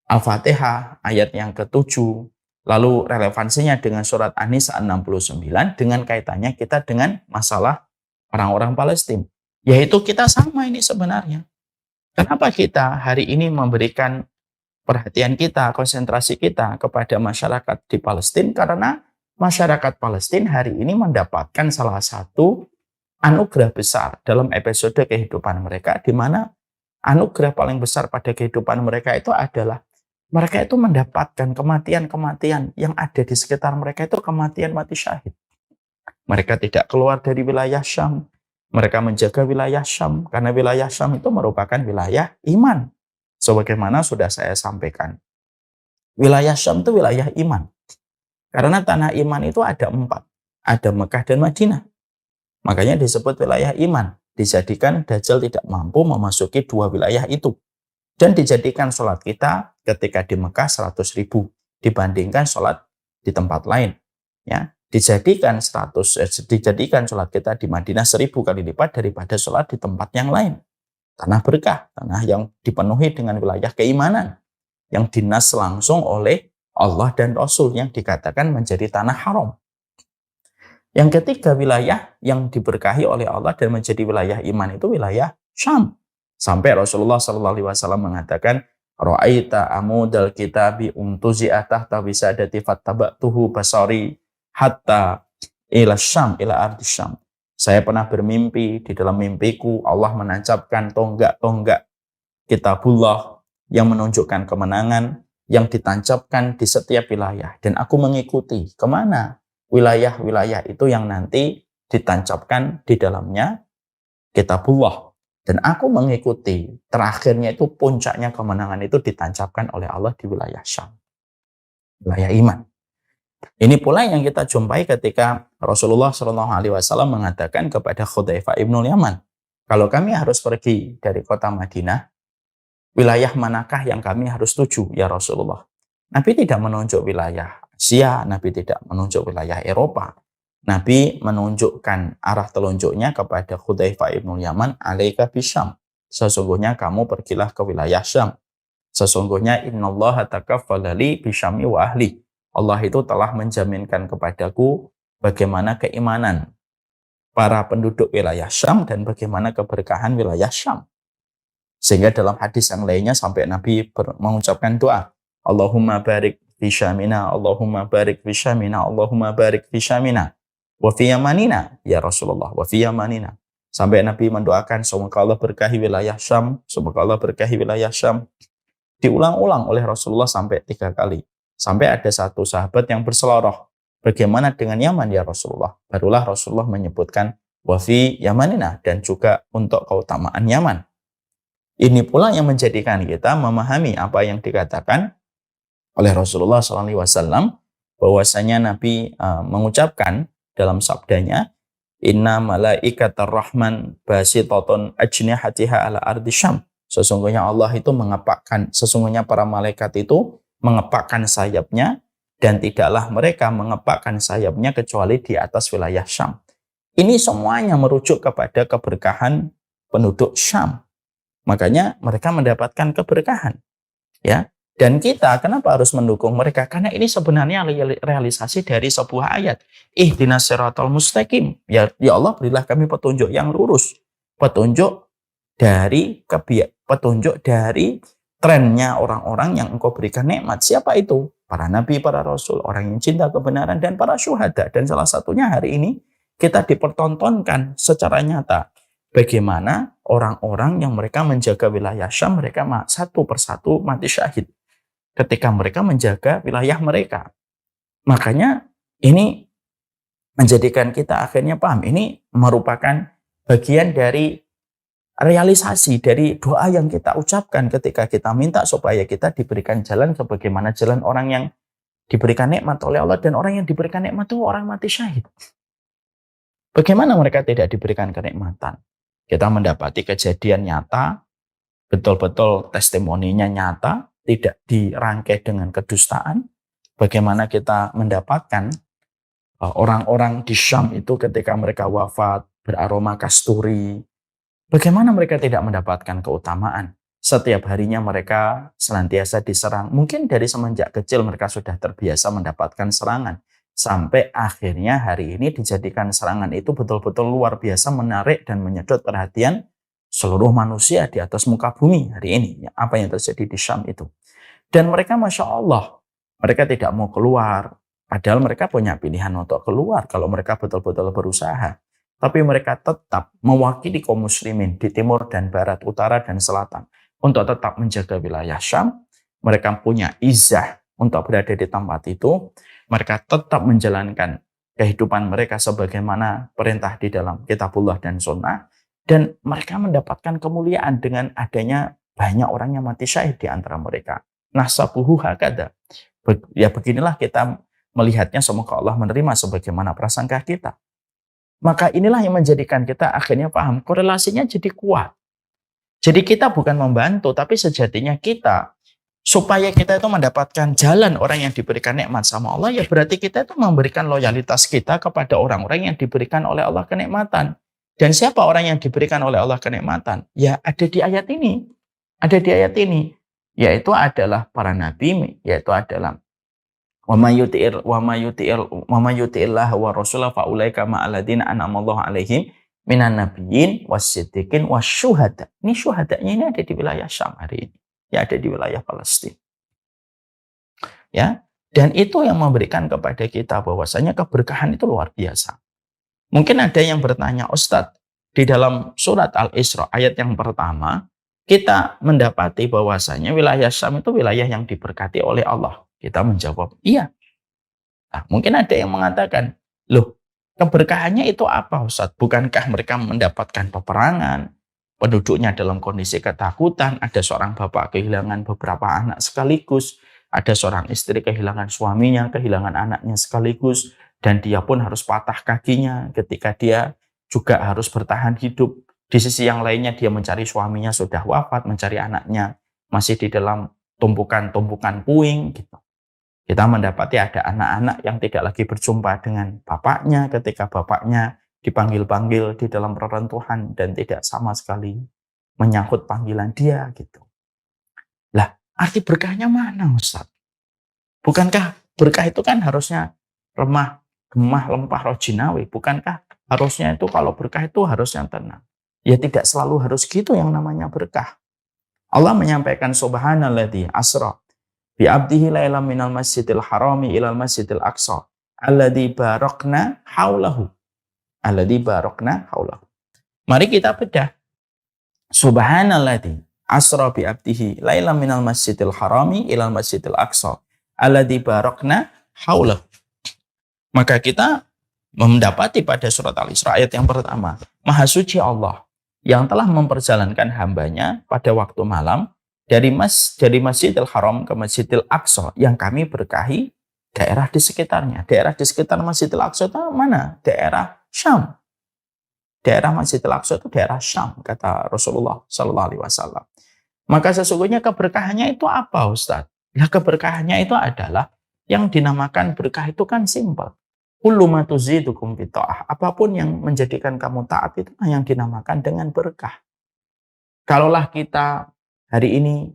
[SPEAKER 2] Al-Fatihah ayat yang ke-7, lalu relevansinya dengan surat An-Nisa 69, dengan kaitannya kita dengan masalah orang-orang Palestina. Yaitu kita sama ini sebenarnya. Kenapa kita hari ini memberikan perhatian kita, konsentrasi kita kepada masyarakat di Palestina karena masyarakat Palestina hari ini mendapatkan salah satu anugerah besar dalam episode kehidupan mereka, di mana anugerah paling besar pada kehidupan mereka itu adalah mereka itu mendapatkan kematian-kematian yang ada di sekitar mereka itu kematian mati syahid. Mereka tidak keluar dari wilayah Syam. Mereka menjaga wilayah Syam karena wilayah Syam itu merupakan wilayah iman. Sebagaimana sudah saya sampaikan. Wilayah Syam itu wilayah iman. Karena tanah iman itu ada 4. Ada Mekah dan Madinah. Makanya disebut wilayah iman. Dijadikan Dajjal tidak mampu memasuki 2 wilayah itu. Dan dijadikan sholat kita ketika di Mekah 100.000 dibandingkan sholat di tempat lain. Ya, dijadikan sholat kita di Madinah 1000 kali lipat daripada sholat di tempat yang lain. Tanah berkah, tanah yang dipenuhi dengan wilayah keimanan yang dinas langsung oleh Allah dan Rasul yang dikatakan menjadi tanah haram. Yang ketiga wilayah yang diberkahi oleh Allah dan menjadi wilayah iman itu wilayah Syam. Sampai Rasulullah SAW mengatakan, Ra'aita amudal kitabi untuzi'ah tahta wisadati fattaba'tuhu basari hatta ila Syam, ila ardi Syam. Saya pernah bermimpi, di dalam mimpiku Allah menancapkan tonggak-tonggak kitabullah yang menunjukkan kemenangan yang ditancapkan di setiap wilayah. Dan aku mengikuti kemana wilayah-wilayah itu yang nanti ditancapkan di dalamnya kitabullah. Dan aku mengikuti, terakhirnya itu puncaknya kemenangan itu ditancapkan oleh Allah di wilayah Syam. Wilayah iman. Ini pula yang kita jumpai ketika Rasulullah SAW mengatakan kepada Hudzaifah ibnul Yaman, kalau kami harus pergi dari kota Madinah, wilayah manakah yang kami harus tuju ya Rasulullah? Nabi tidak menunjuk wilayah Asia, Nabi tidak menunjuk wilayah Eropa. Nabi menunjukkan arah telunjuknya kepada Hudzaifah ibnul Yaman, alaika bisyam. Sesungguhnya kamu pergilah ke wilayah Syam. Sesungguhnya innallaha takaffala li bisyami wa ahli. Allah itu telah menjaminkan kepadaku bagaimana keimanan para penduduk wilayah Syam dan bagaimana keberkahan wilayah Syam. Sehingga dalam hadis yang lainnya sampai Nabi mengucapkan doa, Allahumma barik fi syamina, Allahumma barik fi syamina, Allahumma barik fi syamina. Wa fi yamanina, ya Rasulullah, wa fi yamanina. Sampai Nabi mendoakan, semoga Allah berkahi wilayah Syam, semoga Allah berkahi wilayah Syam. Diulang-ulang oleh Rasulullah sampai 3 kali. Sampai ada satu sahabat yang berseloroh, bagaimana dengan Yaman ya Rasulullah? Barulah Rasulullah menyebutkan, wa fi yamanina, dan juga untuk keutamaan Yaman. Ini pula yang menjadikan kita memahami apa yang dikatakan oleh Rasulullah SAW, bahwasanya Nabi mengucapkan dalam sabdanya, Inna malaikatar rahman basitatun ajnihatiha ala ardi Syam. Sesungguhnya Allah itu sesungguhnya para malaikat itu mengepakkan sayapnya, dan tidaklah mereka mengepakkan sayapnya kecuali di atas wilayah Syam. Ini semuanya merujuk kepada keberkahan penduduk Syam. Makanya mereka mendapatkan keberkahan. Ya. Dan kita kenapa harus mendukung mereka? Karena ini sebenarnya realisasi dari sebuah ayat. Ihdinas siratal mustaqim. Ya Allah, berilah kami petunjuk yang lurus. Petunjuk dari trennya orang-orang yang Engkau berikan nikmat. Siapa itu? Para nabi, para rasul, orang yang cinta kebenaran, dan para syuhada. Dan salah satunya hari ini kita dipertontonkan secara nyata bagaimana orang-orang yang mereka menjaga wilayah Syam, mereka satu persatu mati syahid ketika mereka menjaga wilayah mereka. Makanya ini menjadikan kita akhirnya paham, ini merupakan bagian dari realisasi dari doa yang kita ucapkan ketika kita minta supaya kita diberikan jalan sebagaimana jalan orang yang diberikan nikmat oleh Allah, dan orang yang diberikan nikmat itu orang mati syahid. Bagaimana mereka tidak diberikan kenikmatan? Kita mendapati kejadian nyata, betul-betul testimoninya nyata, tidak dirangkai dengan kedustaan. Bagaimana kita mendapatkan orang-orang di Syam itu ketika mereka wafat beraroma kasturi, bagaimana mereka tidak mendapatkan keutamaan? Setiap harinya mereka senantiasa diserang. Mungkin dari semenjak kecil mereka sudah terbiasa mendapatkan serangan. Sampai akhirnya hari ini dijadikan serangan itu betul-betul luar biasa menarik dan menyedot perhatian seluruh manusia di atas muka bumi hari ini. Ya, apa yang terjadi di Syam itu. Dan mereka Masya Allah, mereka tidak mau keluar. Padahal mereka punya pilihan untuk keluar kalau mereka betul-betul berusaha. Tapi mereka tetap mewakili kaum muslimin di timur dan barat, utara dan selatan. Untuk tetap menjaga wilayah Syam. Mereka punya izah untuk berada di tempat itu. Mereka tetap menjalankan kehidupan mereka sebagaimana perintah di dalam kitabullah dan sunnah. Dan mereka mendapatkan kemuliaan dengan adanya banyak orang yang mati syahid di antara mereka. Nasabuhu hakada. Ya beginilah kita melihatnya, semoga Allah menerima sebagaimana prasangka kita. Maka inilah yang menjadikan kita akhirnya paham korelasinya jadi kuat. Jadi kita bukan membantu, tapi sejatinya kita, supaya kita itu mendapatkan jalan orang yang diberikan nikmat sama Allah, ya berarti kita itu memberikan loyalitas kita kepada orang-orang yang diberikan oleh Allah kenikmatan. Dan siapa orang yang diberikan oleh Allah kenikmatan? Ya ada di ayat ini. Ada di ayat ini. Yaitu adalah para nabi, yaitu adalah wa may yuti'illah wa rasulahu fa ulaika ma'alladzina an'amallahu 'alaihim minan nabiyyin wasiddiqin wasyuhada. Ini syuhadanya ini ada di wilayah Syam hari ini. Ya ada di wilayah Palestina. Ya, dan itu yang memberikan kepada kita bahwasanya keberkahan itu luar biasa. Mungkin ada yang bertanya, Ustadz, di dalam surat Al-Isra ayat yang pertama, kita mendapati bahwasanya wilayah Syam itu wilayah yang diberkati oleh Allah. Kita menjawab, iya. Nah, mungkin ada yang mengatakan, loh, keberkahannya itu apa, Ustadz? Bukankah mereka mendapatkan peperangan, penduduknya dalam kondisi ketakutan, ada seorang bapak kehilangan beberapa anak sekaligus, ada seorang istri kehilangan suaminya, kehilangan anaknya sekaligus, dan dia pun harus patah kakinya ketika dia juga harus bertahan hidup. Di sisi yang lainnya dia mencari suaminya sudah wafat, mencari anaknya masih di dalam tumpukan-tumpukan puing gitu. Kita mendapati ada anak-anak yang tidak lagi berjumpa dengan bapaknya ketika bapaknya dipanggil-panggil di dalam reruntuhan dan tidak sama sekali menyangkut panggilan dia gitu. Lah, arti berkahnya mana, Ustaz? Bukankah berkah itu kan harusnya remah, gemah, lempah, rojinawi? Bukankah harusnya itu kalau berkah itu harusnya tenang? Ya tidak selalu harus gitu yang namanya berkah. Allah menyampaikan subhanalladzi asra bi abdihi lailan minal masjidil harami ilal masjidil aqsa alladzi barakna haulahu. Alladzi barakna haulahu. Mari kita bedah. Subhanalladzi asra bi abdihi lailan minal masjidil harami ilal masjidil aqsa alladzi barakna haulahu. Maka kita mendapati pada surat Al-Isra ayat yang pertama, Maha Suci Allah yang telah memperjalankan hambanya pada waktu malam dari Masjidil Haram ke Masjidil Aqsa yang kami berkahi daerah di sekitarnya. Daerah di sekitar Masjidil Aqsa itu mana? Daerah Syam. Daerah Masjidil Aqsa itu daerah Syam, kata Rasulullah Sallallahu Alaihi Wasallam. Maka sesungguhnya keberkahannya itu apa, Ustaz? Nah, keberkahannya itu adalah yang dinamakan berkah itu kan simpel. Kullu ma tuzidukum fi ta'ah. Apapun yang menjadikan kamu taat itu yang dinamakan dengan berkah. Kalaulah kita hari ini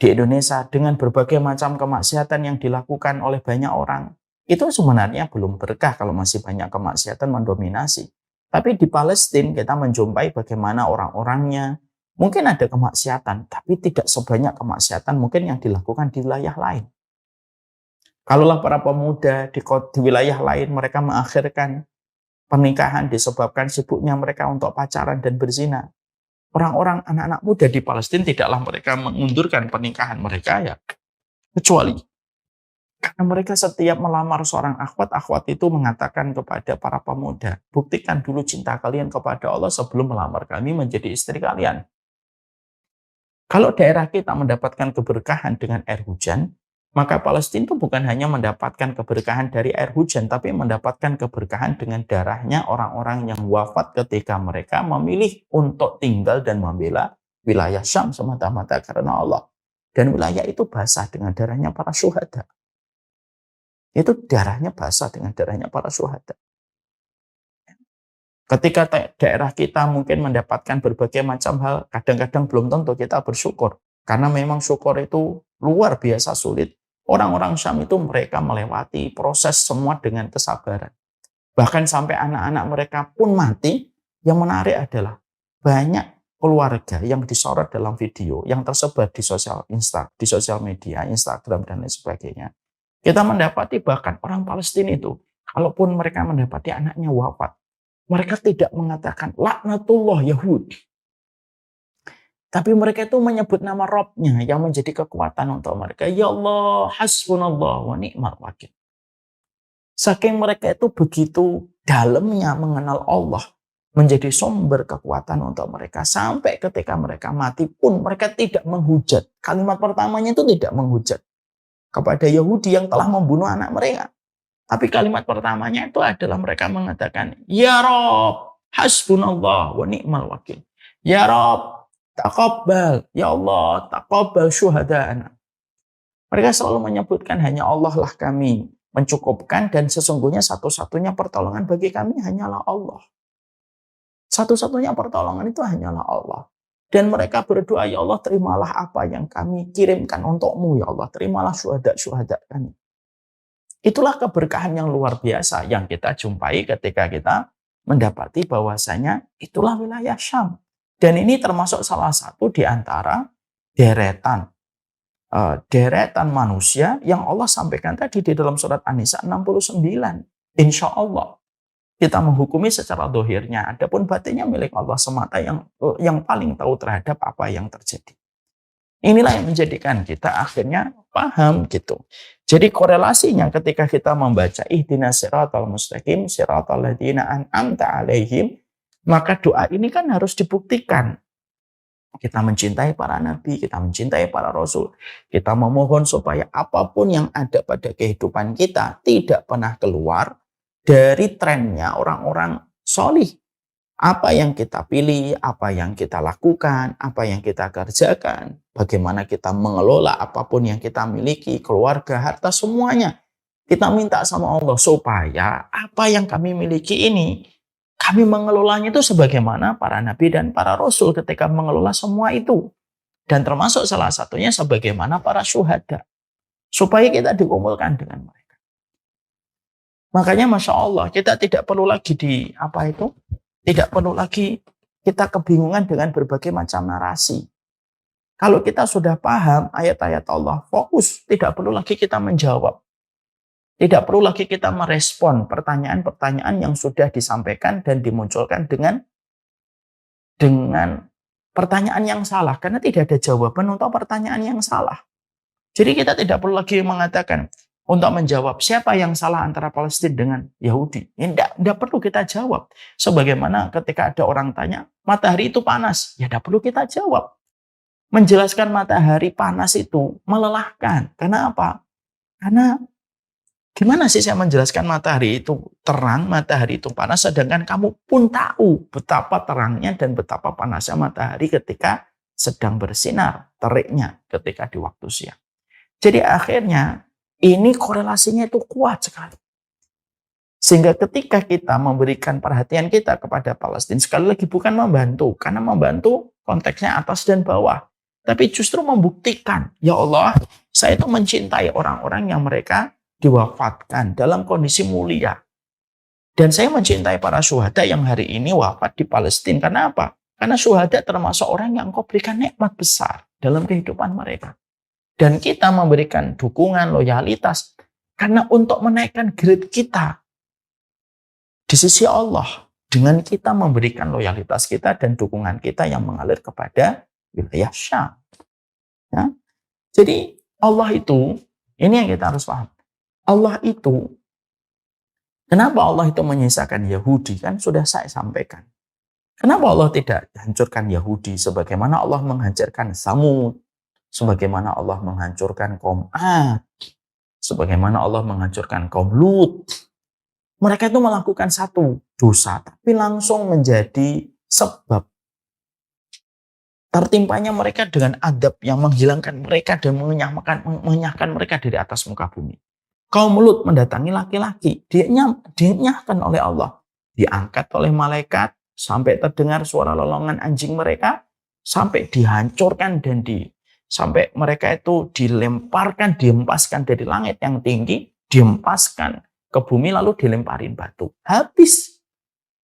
[SPEAKER 2] di Indonesia dengan berbagai macam kemaksiatan yang dilakukan oleh banyak orang, itu sebenarnya belum berkah kalau masih banyak kemaksiatan mendominasi. Tapi di Palestina kita menjumpai bagaimana orang-orangnya mungkin ada kemaksiatan, tapi tidak sebanyak kemaksiatan mungkin yang dilakukan di wilayah lain. Kalaulah para pemuda di wilayah lain mereka mengakhirkan pernikahan disebabkan sibuknya mereka untuk pacaran dan berzina. Orang-orang anak-anak muda di Palestina tidaklah mereka mengundurkan pernikahan mereka ya. Kecuali karena mereka setiap melamar seorang akhwat itu mengatakan kepada para pemuda, buktikan dulu cinta kalian kepada Allah sebelum melamar kami menjadi istri kalian. Kalau daerah kita mendapatkan keberkahan dengan air hujan, maka Palestina itu bukan hanya mendapatkan keberkahan dari air hujan, tapi mendapatkan keberkahan dengan darahnya orang-orang yang wafat ketika mereka memilih untuk tinggal dan membela wilayah Syam semata-mata karena Allah. Dan wilayah itu basah dengan darahnya para syuhada. Itu darahnya basah dengan darahnya para syuhada. Ketika daerah kita mungkin mendapatkan berbagai macam hal, kadang-kadang belum tentu kita bersyukur. Karena memang syukur itu luar biasa sulit. Orang-orang Syam itu mereka melewati proses semua dengan kesabaran. Bahkan sampai anak-anak mereka pun mati. Yang menarik adalah banyak keluarga yang disorot dalam video yang tersebar di sosial media, Instagram dan lain sebagainya. Kita mendapati bahkan orang Palestina itu, kalaupun mereka mendapati anaknya wafat, mereka tidak mengatakan laknatullah Yahudi. Tapi mereka itu menyebut nama Robnya yang menjadi kekuatan untuk mereka. Ya Allah, hasbunallah wa ni'mal wakil. Saking mereka itu begitu dalamnya mengenal Allah, menjadi sumber kekuatan untuk mereka. Sampai ketika mereka mati pun mereka tidak menghujat. Kalimat pertamanya itu tidak menghujat kepada Yahudi yang telah membunuh anak mereka. Tapi kalimat pertamanya itu adalah mereka mengatakan, Ya Rob, hasbunallah wa ni'mal wakil. Ya Rob, taqabbal, ya Allah, taqabbal syuhada'ana. Mereka selalu menyebutkan hanya Allah lah kami mencukupkan dan sesungguhnya satu-satunya pertolongan bagi kami hanyalah Allah. Satu-satunya pertolongan itu hanyalah Allah. Dan mereka berdoa, ya Allah terimalah apa yang kami kirimkan untukmu, ya Allah. Terimalah syuhada kami. Itulah keberkahan yang luar biasa yang kita jumpai ketika kita mendapati bahwasanya itulah wilayah Syam. Dan ini termasuk salah satu di antara deretan manusia yang Allah sampaikan tadi di dalam surat An-Nisa 69. Insya Allah kita menghukumi secara dohirnya, adapun batinnya milik Allah semata yang paling tahu terhadap apa yang terjadi. Inilah yang menjadikan kita akhirnya paham gitu. Jadi korelasinya ketika kita membaca ihdinas siratal mustaqim siratal ladzina an'amta alaihim, maka doa ini kan harus dibuktikan. Kita mencintai para nabi, kita mencintai para rasul. Kita memohon supaya apapun yang ada pada kehidupan kita tidak pernah keluar dari trennya orang-orang solih. Apa yang kita pilih, apa yang kita lakukan, apa yang kita kerjakan, bagaimana kita mengelola apapun yang kita miliki, keluarga, harta, semuanya. Kita minta sama Allah supaya apa yang kami miliki ini, kami mengelolanya itu sebagaimana para nabi dan para rasul ketika mengelola semua itu. Dan termasuk salah satunya sebagaimana para syuhada. Supaya kita dikumpulkan dengan mereka. Makanya Masya Allah, kita tidak perlu lagi tidak perlu lagi kita kebingungan dengan berbagai macam narasi. Kalau kita sudah paham ayat-ayat Allah, fokus, tidak perlu lagi kita menjawab. Tidak perlu lagi kita merespon pertanyaan-pertanyaan yang sudah disampaikan dan dimunculkan dengan pertanyaan yang salah. Karena tidak ada jawaban untuk pertanyaan yang salah. Jadi kita tidak perlu lagi mengatakan, untuk menjawab siapa yang salah antara Palestina dengan Yahudi. Tidak perlu kita jawab. Sebagaimana ketika ada orang tanya, matahari itu panas. Ya tidak perlu kita jawab. Menjelaskan matahari panas itu melelahkan. Karena apa? Karena gimana sih saya menjelaskan matahari itu terang, matahari itu panas, sedangkan kamu pun tahu betapa terangnya dan betapa panasnya matahari ketika sedang bersinar, teriknya ketika di waktu siang. Jadi akhirnya, ini korelasinya itu kuat sekali. Sehingga ketika kita memberikan perhatian kita kepada Palestina, sekali lagi bukan membantu. Karena membantu konteksnya atas dan bawah. Tapi justru membuktikan, ya Allah, saya itu mencintai orang-orang yang mereka diwafatkan dalam kondisi mulia. Dan saya mencintai para syuhada yang hari ini wafat di Palestina. Karena apa? Karena syuhada termasuk orang yang Engkau berikan nikmat besar dalam kehidupan mereka. Dan kita memberikan dukungan, loyalitas. Karena untuk menaikkan grade kita di sisi Allah. Dengan kita memberikan loyalitas kita dan dukungan kita yang mengalir kepada wilayah Syam. Ya? Jadi Allah itu, ini yang kita harus paham. Allah itu, kenapa Allah itu menyisakan Yahudi? Kan sudah saya sampaikan. Kenapa Allah tidak hancurkan Yahudi sebagaimana Allah menghancurkan Samud? Sebagaimana Allah menghancurkan kaum Ad, sebagaimana Allah menghancurkan kaum Lut. Mereka itu melakukan satu dosa, tapi langsung menjadi sebab tertimpanya mereka dengan adab yang menghilangkan mereka dan mengenyahkan mereka dari atas muka bumi. Kaum Lut mendatangi laki-laki, dinyahkan oleh Allah, diangkat oleh malaikat sampai terdengar suara lolongan anjing mereka, sampai dihancurkan dan sampai mereka itu dilemparkan, dihempaskan dari langit yang tinggi, dihempaskan ke bumi lalu dilemparin batu. Habis.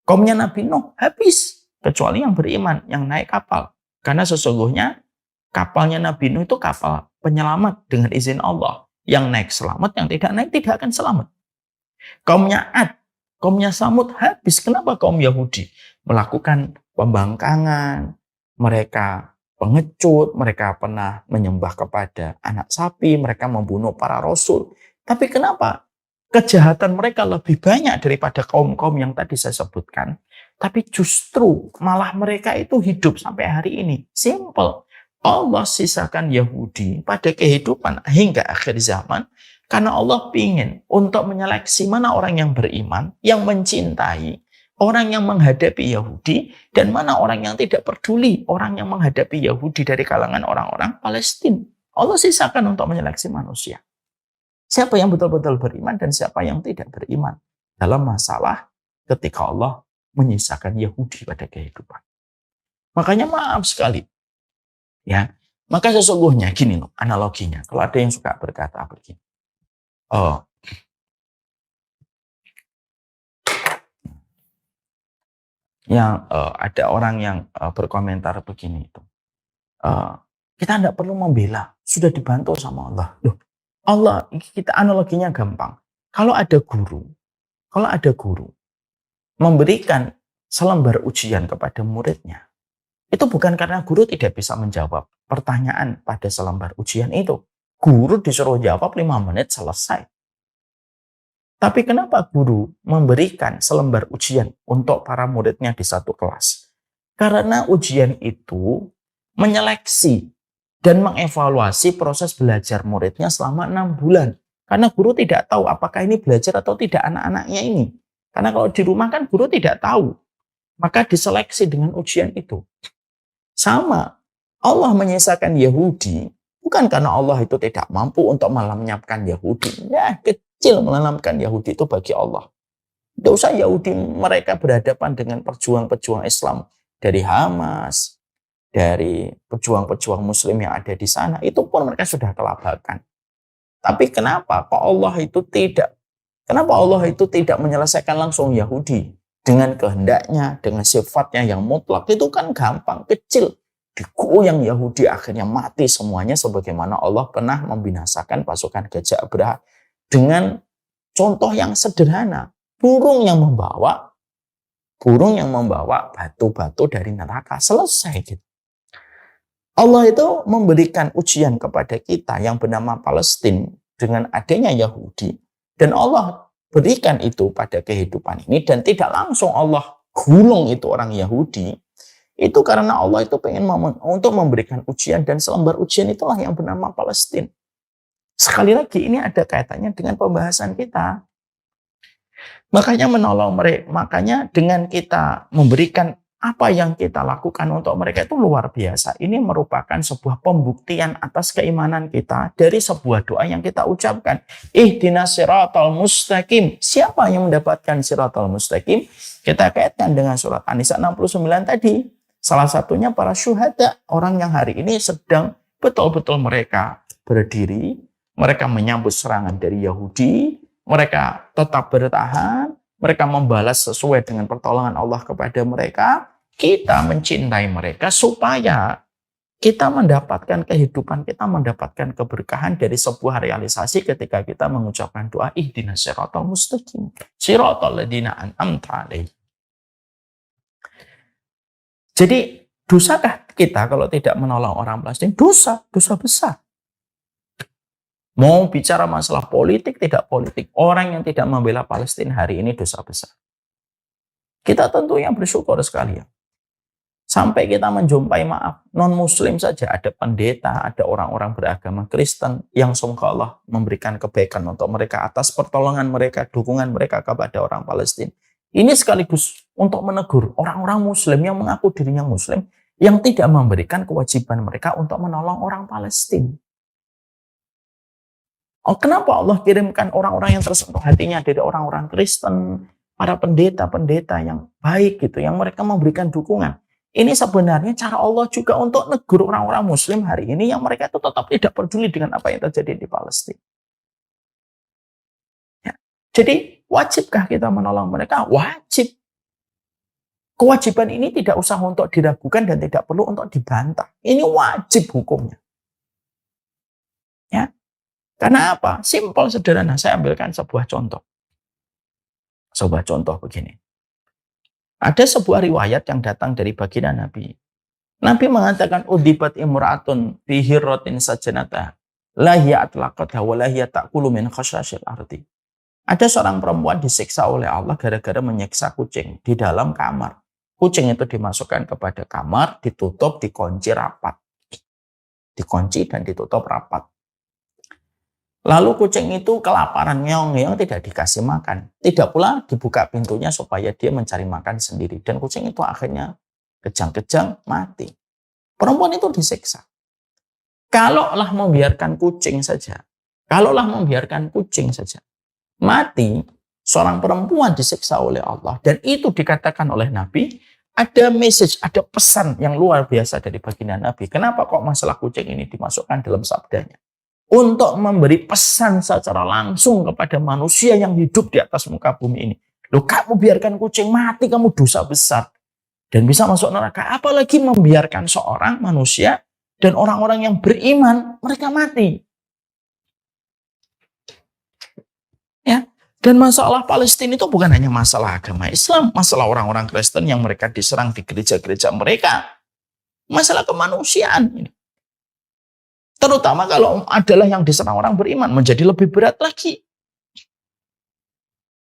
[SPEAKER 2] Kaumnya Nabi Nuh habis. kecuali yang beriman, yang naik kapal. Karena sesungguhnya kapalnya Nabi Nuh itu kapal penyelamat dengan izin Allah. Yang naik selamat, yang tidak naik tidak akan selamat. Kaumnya Ad, kaumnya Samud habis. Kenapa kaum Yahudi? Melakukan pembangkangan, mereka pengecut, mereka pernah menyembah kepada anak sapi, mereka membunuh para rasul. Tapi kenapa kejahatan mereka lebih banyak daripada kaum-kaum yang tadi saya sebutkan? Tapi justru malah mereka itu hidup sampai hari ini. Simple. Allah sisakan Yahudi pada kehidupan hingga akhir zaman karena Allah ingin untuk menyeleksi mana orang yang beriman, yang mencintai, orang yang menghadapi Yahudi, dan mana orang yang tidak peduli, orang yang menghadapi Yahudi dari kalangan orang-orang Palestina. Allah sisakan untuk menyeleksi manusia. Siapa yang betul-betul beriman dan siapa yang tidak beriman dalam masalah ketika Allah menyisakan Yahudi pada kehidupan. Makanya maaf sekali. Ya, maka sesungguhnya gini loh analoginya. Kalau ada yang suka berkata begini. Ada orang yang berkomentar begini itu. Kita tidak perlu membela, sudah dibantu sama Allah. Loh, Allah, kita analoginya gampang. Kalau ada guru memberikan selembar ujian kepada muridnya, itu bukan karena guru tidak bisa menjawab pertanyaan pada selembar ujian itu. Guru disuruh jawab 5 menit selesai. Tapi kenapa guru memberikan selembar ujian untuk para muridnya di satu kelas? Karena ujian itu menyeleksi dan mengevaluasi proses belajar muridnya selama 6 bulan. Karena guru tidak tahu apakah ini belajar atau tidak anak-anaknya ini. Karena kalau di rumah kan guru tidak tahu. Maka diseleksi dengan ujian itu. Sama, Allah menyisakan Yahudi bukan karena Allah itu tidak mampu untuk melenyapkan Yahudi. Ya, kecil melenyapkan Yahudi itu bagi Allah. Tidak usah Yahudi mereka berhadapan dengan pejuang-pejuang Islam dari Hamas, dari pejuang-pejuang Muslim yang ada di sana, itu pun mereka sudah kelabakan. Tapi kenapa Allah itu tidak menyelesaikan langsung Yahudi? Dengan kehendaknya, dengan sifatnya yang mutlak, itu kan gampang, kecil. Digoyang Yahudi akhirnya mati semuanya sebagaimana Allah pernah membinasakan pasukan Gajah Abraha. Dengan contoh yang sederhana, burung yang membawa batu-batu dari neraka, selesai gitu. Allah itu memberikan ujian kepada kita yang bernama Palestina dengan adanya Yahudi. Dan Allah berikan itu pada kehidupan ini dan tidak langsung Allah gulung itu orang Yahudi. Itu karena Allah itu pengen untuk memberikan ujian dan selembar ujian itulah yang bernama Palestina. Sekali lagi ini ada kaitannya dengan pembahasan kita. Makanya menolong mereka, makanya dengan kita memberikan apa yang kita lakukan untuk mereka itu luar biasa. Ini merupakan sebuah pembuktian atas keimanan kita dari sebuah doa yang kita ucapkan. Ihdinas siratal mustaqim. Siapa yang mendapatkan siratal mustaqim? Kita kaitkan dengan surat An-Nisa 69 tadi. Salah satunya para syuhada, orang yang hari ini sedang betul-betul mereka berdiri, mereka menyambut serangan dari Yahudi, mereka tetap bertahan, mereka membalas sesuai dengan pertolongan Allah kepada mereka. Kita mencintai mereka supaya kita mendapatkan kehidupan, kita mendapatkan keberkahan dari sebuah realisasi ketika kita mengucapkan doa ihdinas siratal mustaqim, siratal ladzina an'amta alaihim. Jadi dosakah kita kalau tidak menolong orang Palestina? Dosa besar. Mau bicara masalah politik, tidak politik. Orang yang tidak membela Palestina hari ini dosa besar. Kita tentunya bersyukur sekali ya. Sampai kita menjumpai non-muslim saja. Ada pendeta, ada orang-orang beragama Kristen yang semoga Allah memberikan kebaikan untuk mereka atas pertolongan mereka, dukungan mereka kepada orang Palestina. Ini sekaligus untuk menegur orang-orang muslim yang mengaku dirinya muslim yang tidak memberikan kewajiban mereka untuk menolong orang Palestina. Kenapa Allah kirimkan orang-orang yang tersentuh hatinya dari orang-orang Kristen, para pendeta-pendeta yang baik gitu, yang mereka memberikan dukungan. Ini sebenarnya cara Allah juga untuk negur orang-orang muslim hari ini yang mereka itu tetap tidak peduli dengan apa yang terjadi di Palestina. Ya. Jadi wajibkah kita menolong mereka? Wajib. Kewajiban ini tidak usah untuk diragukan dan tidak perlu untuk dibantah. Ini wajib hukumnya. Ya. Karena apa? Simpel, sederhana. Saya ambilkan sebuah contoh. Sebuah contoh begini. Ada sebuah riwayat yang datang dari baginda Nabi. Nabi mengatakan, udibat imra'atun fi hirratin sajanata la hiya atlaqatha wa la hiya ta'kulu min khashasyil ardi. Ada seorang perempuan disiksa oleh Allah gara-gara menyiksa kucing di dalam kamar. Kucing itu dimasukkan kepada kamar, ditutup, dikunci rapat. Dikunci dan ditutup rapat. Lalu kucing itu kelaparan, ngeong-ngeong, tidak dikasih makan. Tidak pula dibuka pintunya supaya dia mencari makan sendiri. Dan kucing itu akhirnya kejang-kejang mati. Perempuan itu disiksa. Kalaulah membiarkan kucing saja, mati, seorang perempuan disiksa oleh Allah. Dan itu dikatakan oleh Nabi, ada message, ada pesan yang luar biasa dari baginda Nabi. Kenapa kok masalah kucing ini dimasukkan dalam sabdanya? Untuk memberi pesan secara langsung kepada manusia yang hidup di atas muka bumi ini. Loh, kamu biarkan kucing mati, kamu dosa besar. Dan bisa masuk neraka. Apalagi membiarkan seorang manusia dan orang-orang yang beriman, mereka mati. Ya. Dan masalah Palestina itu bukan hanya masalah agama Islam. Masalah orang-orang Kristen yang mereka diserang di gereja-gereja mereka. Masalah kemanusiaan ini. Terutama kalau adalah yang diserang orang beriman, menjadi lebih berat lagi.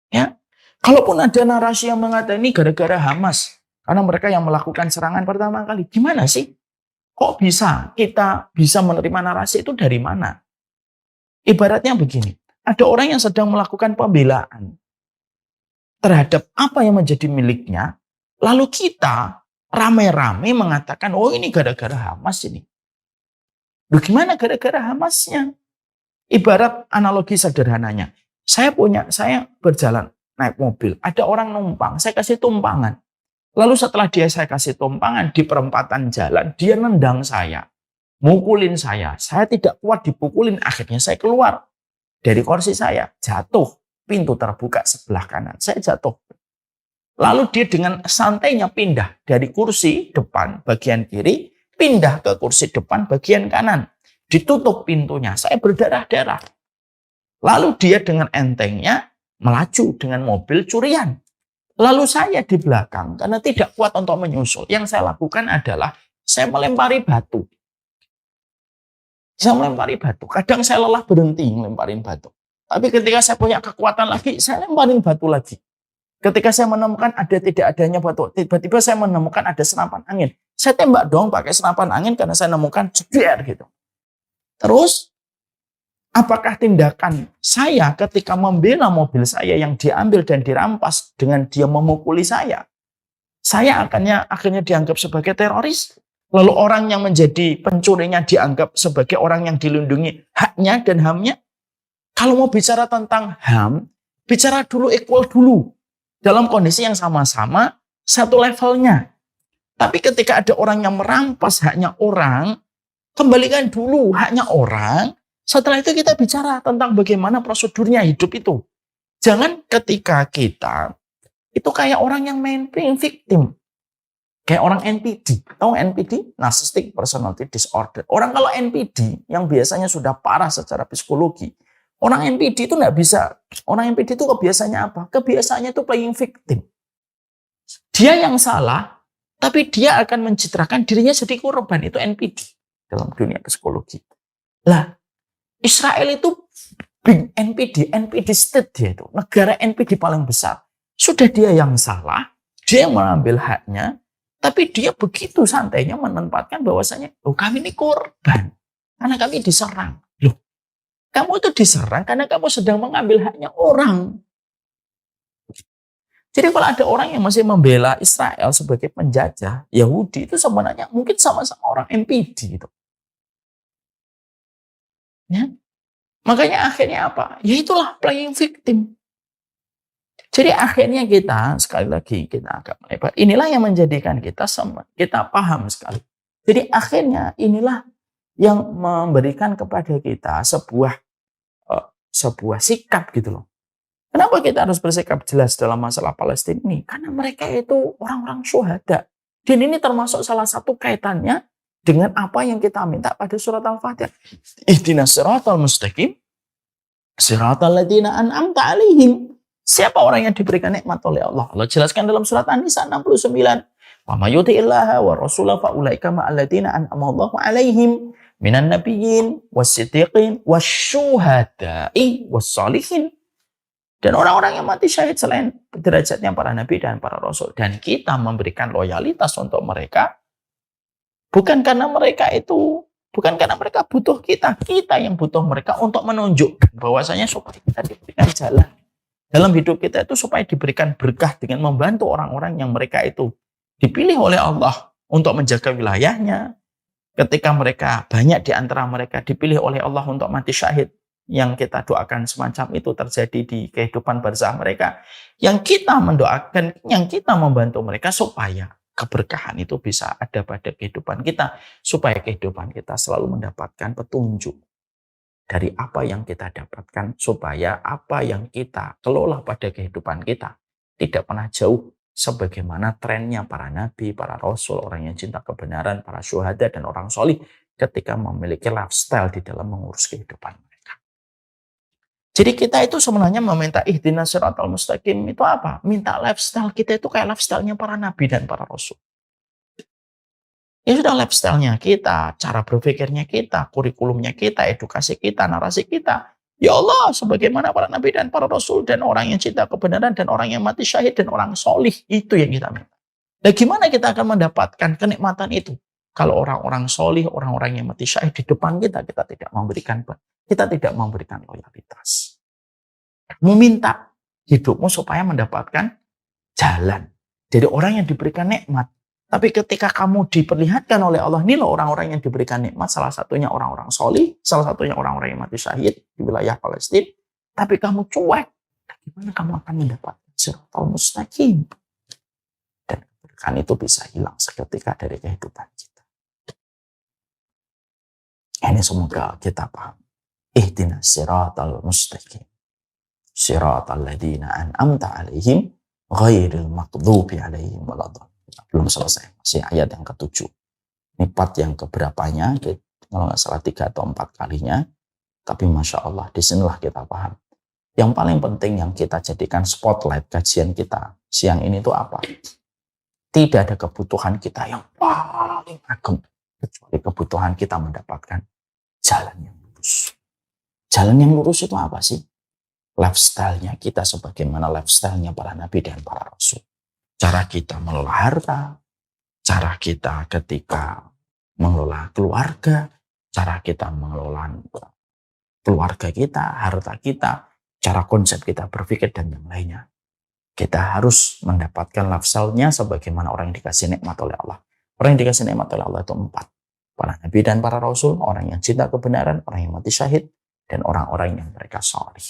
[SPEAKER 2] Ya, kalaupun ada narasi yang mengatakan ini gara-gara Hamas, karena mereka yang melakukan serangan pertama kali, gimana sih? Kok bisa kita bisa menerima narasi itu dari mana? Ibaratnya begini, ada orang yang sedang melakukan pembelaan terhadap apa yang menjadi miliknya, lalu kita rame-rame mengatakan, oh ini gara-gara Hamas ini. Loh, gimana gara-gara Hamasnya? Ibarat analogi sederhananya. Saya berjalan naik mobil. Ada orang numpang. Saya kasih tumpangan. Lalu setelah saya kasih tumpangan di perempatan jalan, dia nendang saya. Mukulin saya. Saya tidak kuat dipukulin. Akhirnya saya keluar dari kursi saya. Jatuh. Pintu terbuka sebelah kanan. Saya jatuh. Lalu dia dengan santainya pindah dari kursi depan bagian kiri, pindah ke kursi depan bagian kanan. Ditutup pintunya. Saya berdarah-darah. Lalu dia dengan entengnya melaju dengan mobil curian. Lalu saya di belakang karena tidak kuat untuk menyusul. Yang saya lakukan adalah saya melempari batu. Kadang saya lelah berhenti melemparin batu. Tapi ketika saya punya kekuatan lagi, saya lemparin batu lagi. Ketika saya menemukan tidak adanya batu, tiba-tiba saya menemukan ada senapan angin. Saya tembak dong pakai senapan angin karena saya menemukan jeder gitu. Terus, apakah tindakan saya ketika membela mobil saya yang diambil dan dirampas dengan dia memukuli saya akhirnya dianggap sebagai teroris? Lalu orang yang menjadi pencurinya dianggap sebagai orang yang dilindungi haknya dan HAM-nya? Kalau mau bicara tentang HAM, bicara dulu equal dulu. Dalam kondisi yang sama-sama satu levelnya. Tapi ketika ada orang yang merampas haknya orang, kembalikan dulu haknya orang. Setelah itu kita bicara tentang bagaimana prosedurnya hidup itu. Jangan ketika kita itu kayak orang yang main playing victim. Kayak orang NPD. Tahu NPD? Narcissistic Personality Disorder. Orang kalau NPD yang biasanya sudah parah secara psikologi, orang NPD itu nggak bisa. Orang NPD itu kebiasaannya apa? Kebiasaannya itu playing victim. Dia yang salah, tapi dia akan mencitrakan dirinya jadi korban. Itu NPD dalam dunia psikologi. Lah, Israel itu big NPD state dia itu. Negara NPD paling besar. Sudah dia yang salah, dia yang mengambil haknya, tapi dia begitu santainya menempatkan bahwasanya, oh kami ini korban. Karena kami diserang. Loh, kamu itu diserang karena kamu sedang mengambil haknya orang. Jadi kalau ada orang yang masih membela Israel sebagai penjajah Yahudi, itu sebenarnya mungkin sama-sama orang NPD gitu. Ya. Makanya akhirnya apa? Ya itulah playing victim. Jadi akhirnya kita, sekali lagi kita agak melebar. Inilah yang menjadikan kita paham sekali. Jadi akhirnya inilah yang memberikan kepada kita sebuah sikap gitu loh. Kenapa kita harus bersikap jelas dalam masalah Palestina ini? Karena mereka itu orang-orang syuhada. Dan ini termasuk salah satu kaitannya dengan apa yang kita minta pada surat Al-Fatihah. Ihdinas siratal mustaqim, siratal ladzina an'amta 'alaihim. Siapa orang yang diberikan nikmat oleh Allah? Allah jelaskan dalam surat An-Nisa 69. Wa may yuti'illaha wa rasulahu fa ulaika ma'al ladzina an'ama Allahu 'alaihim minan nabiyyin was-siddiqin wasyuhada'i was-shalihin. Dan orang-orang yang mati syahid selain derajatnya para nabi dan para rasul. Dan kita memberikan loyalitas untuk mereka bukan karena mereka butuh kita. Kita yang butuh mereka untuk menunjukkan bahwasanya supaya kita diberikan jalan dalam hidup kita itu, supaya diberikan berkah dengan membantu orang-orang yang mereka itu dipilih oleh Allah untuk menjaga wilayahnya. Ketika mereka, banyak di antara mereka dipilih oleh Allah untuk mati syahid, yang kita doakan semacam itu terjadi di kehidupan barzah mereka. Yang kita mendoakan, yang kita membantu mereka supaya keberkahan itu bisa ada pada kehidupan kita. Supaya kehidupan kita selalu mendapatkan petunjuk dari apa yang kita dapatkan. Supaya apa yang kita kelola pada kehidupan kita tidak pernah jauh sebagaimana trennya para nabi, para rasul, orang yang cinta kebenaran, para syuhada, dan orang solih ketika memiliki lifestyle di dalam mengurus kehidupan mereka. Jadi kita itu sebenarnya meminta ihdinas siratal mustaqim itu apa? Minta lifestyle kita itu kayak lifestyle-nya para nabi dan para rasul. Ya sudah, lifestyle-nya kita, cara berpikirnya kita, kurikulumnya kita, edukasi kita, narasi kita. Ya Allah, sebagaimana para nabi dan para rasul dan orang yang cinta kebenaran dan orang yang mati syahid dan orang solih, itu yang kita minta. Nah, gimana kita akan mendapatkan kenikmatan itu? Kalau orang-orang solih, orang-orang yang mati syahid di depan kita, kita tidak memberikan loyalitas. Meminta hidupmu supaya mendapatkan jalan. Jadi orang yang diberikan nikmat. Tapi ketika kamu diperlihatkan oleh Allah, ini loh orang-orang yang diberikan nikmat, salah satunya orang-orang solih, salah satunya orang-orang yang mati syahid di wilayah Palestina. Tapi kamu cuek, bagaimana kamu akan mendapatkan siratal mustaqim? Dan keberkahan itu bisa hilang seketika dari kehidupan kita. Ini semoga kita paham. Ihdinas siratal mustaqim, siratal ladzina an'amta 'alaihim ghairil maghdubi 'alaihim waladdallin. Belum selesai, masih ayat yang ke-7. Ini part yang keberapanya, kalau nggak salah 3 atau 4 kalinya. Tapi Masya Allah, disinilah kita paham. Yang paling penting yang kita jadikan spotlight kajian kita siang ini itu apa? Tidak ada kebutuhan kita yang paling agung, kecuali kebutuhan kita mendapatkan jalan yang lurus. Jalan yang lurus itu apa sih? Lifestyle-nya kita sebagaimana lifestyle-nya para nabi dan para rasul. Cara kita mengelola harta, cara kita ketika mengelola keluarga, cara kita mengelola keluarga kita, harta kita, cara konsep kita berpikir, dan yang lainnya. Kita harus mendapatkan lifestyle-nya sebagaimana orang yang dikasih nikmat oleh Allah. Orang yang dikasih nikmat oleh Allah itu 4. Para nabi dan para rasul, orang yang cinta kebenaran, orang yang mati syahid, dan orang-orang yang mereka shalih.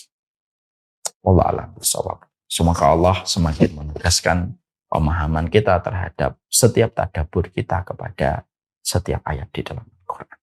[SPEAKER 2] Wallahu a'lam bishawab. Semoga Allah semakin menegaskan pemahaman kita terhadap setiap tadabbur kita kepada setiap ayat di dalam Al-Quran.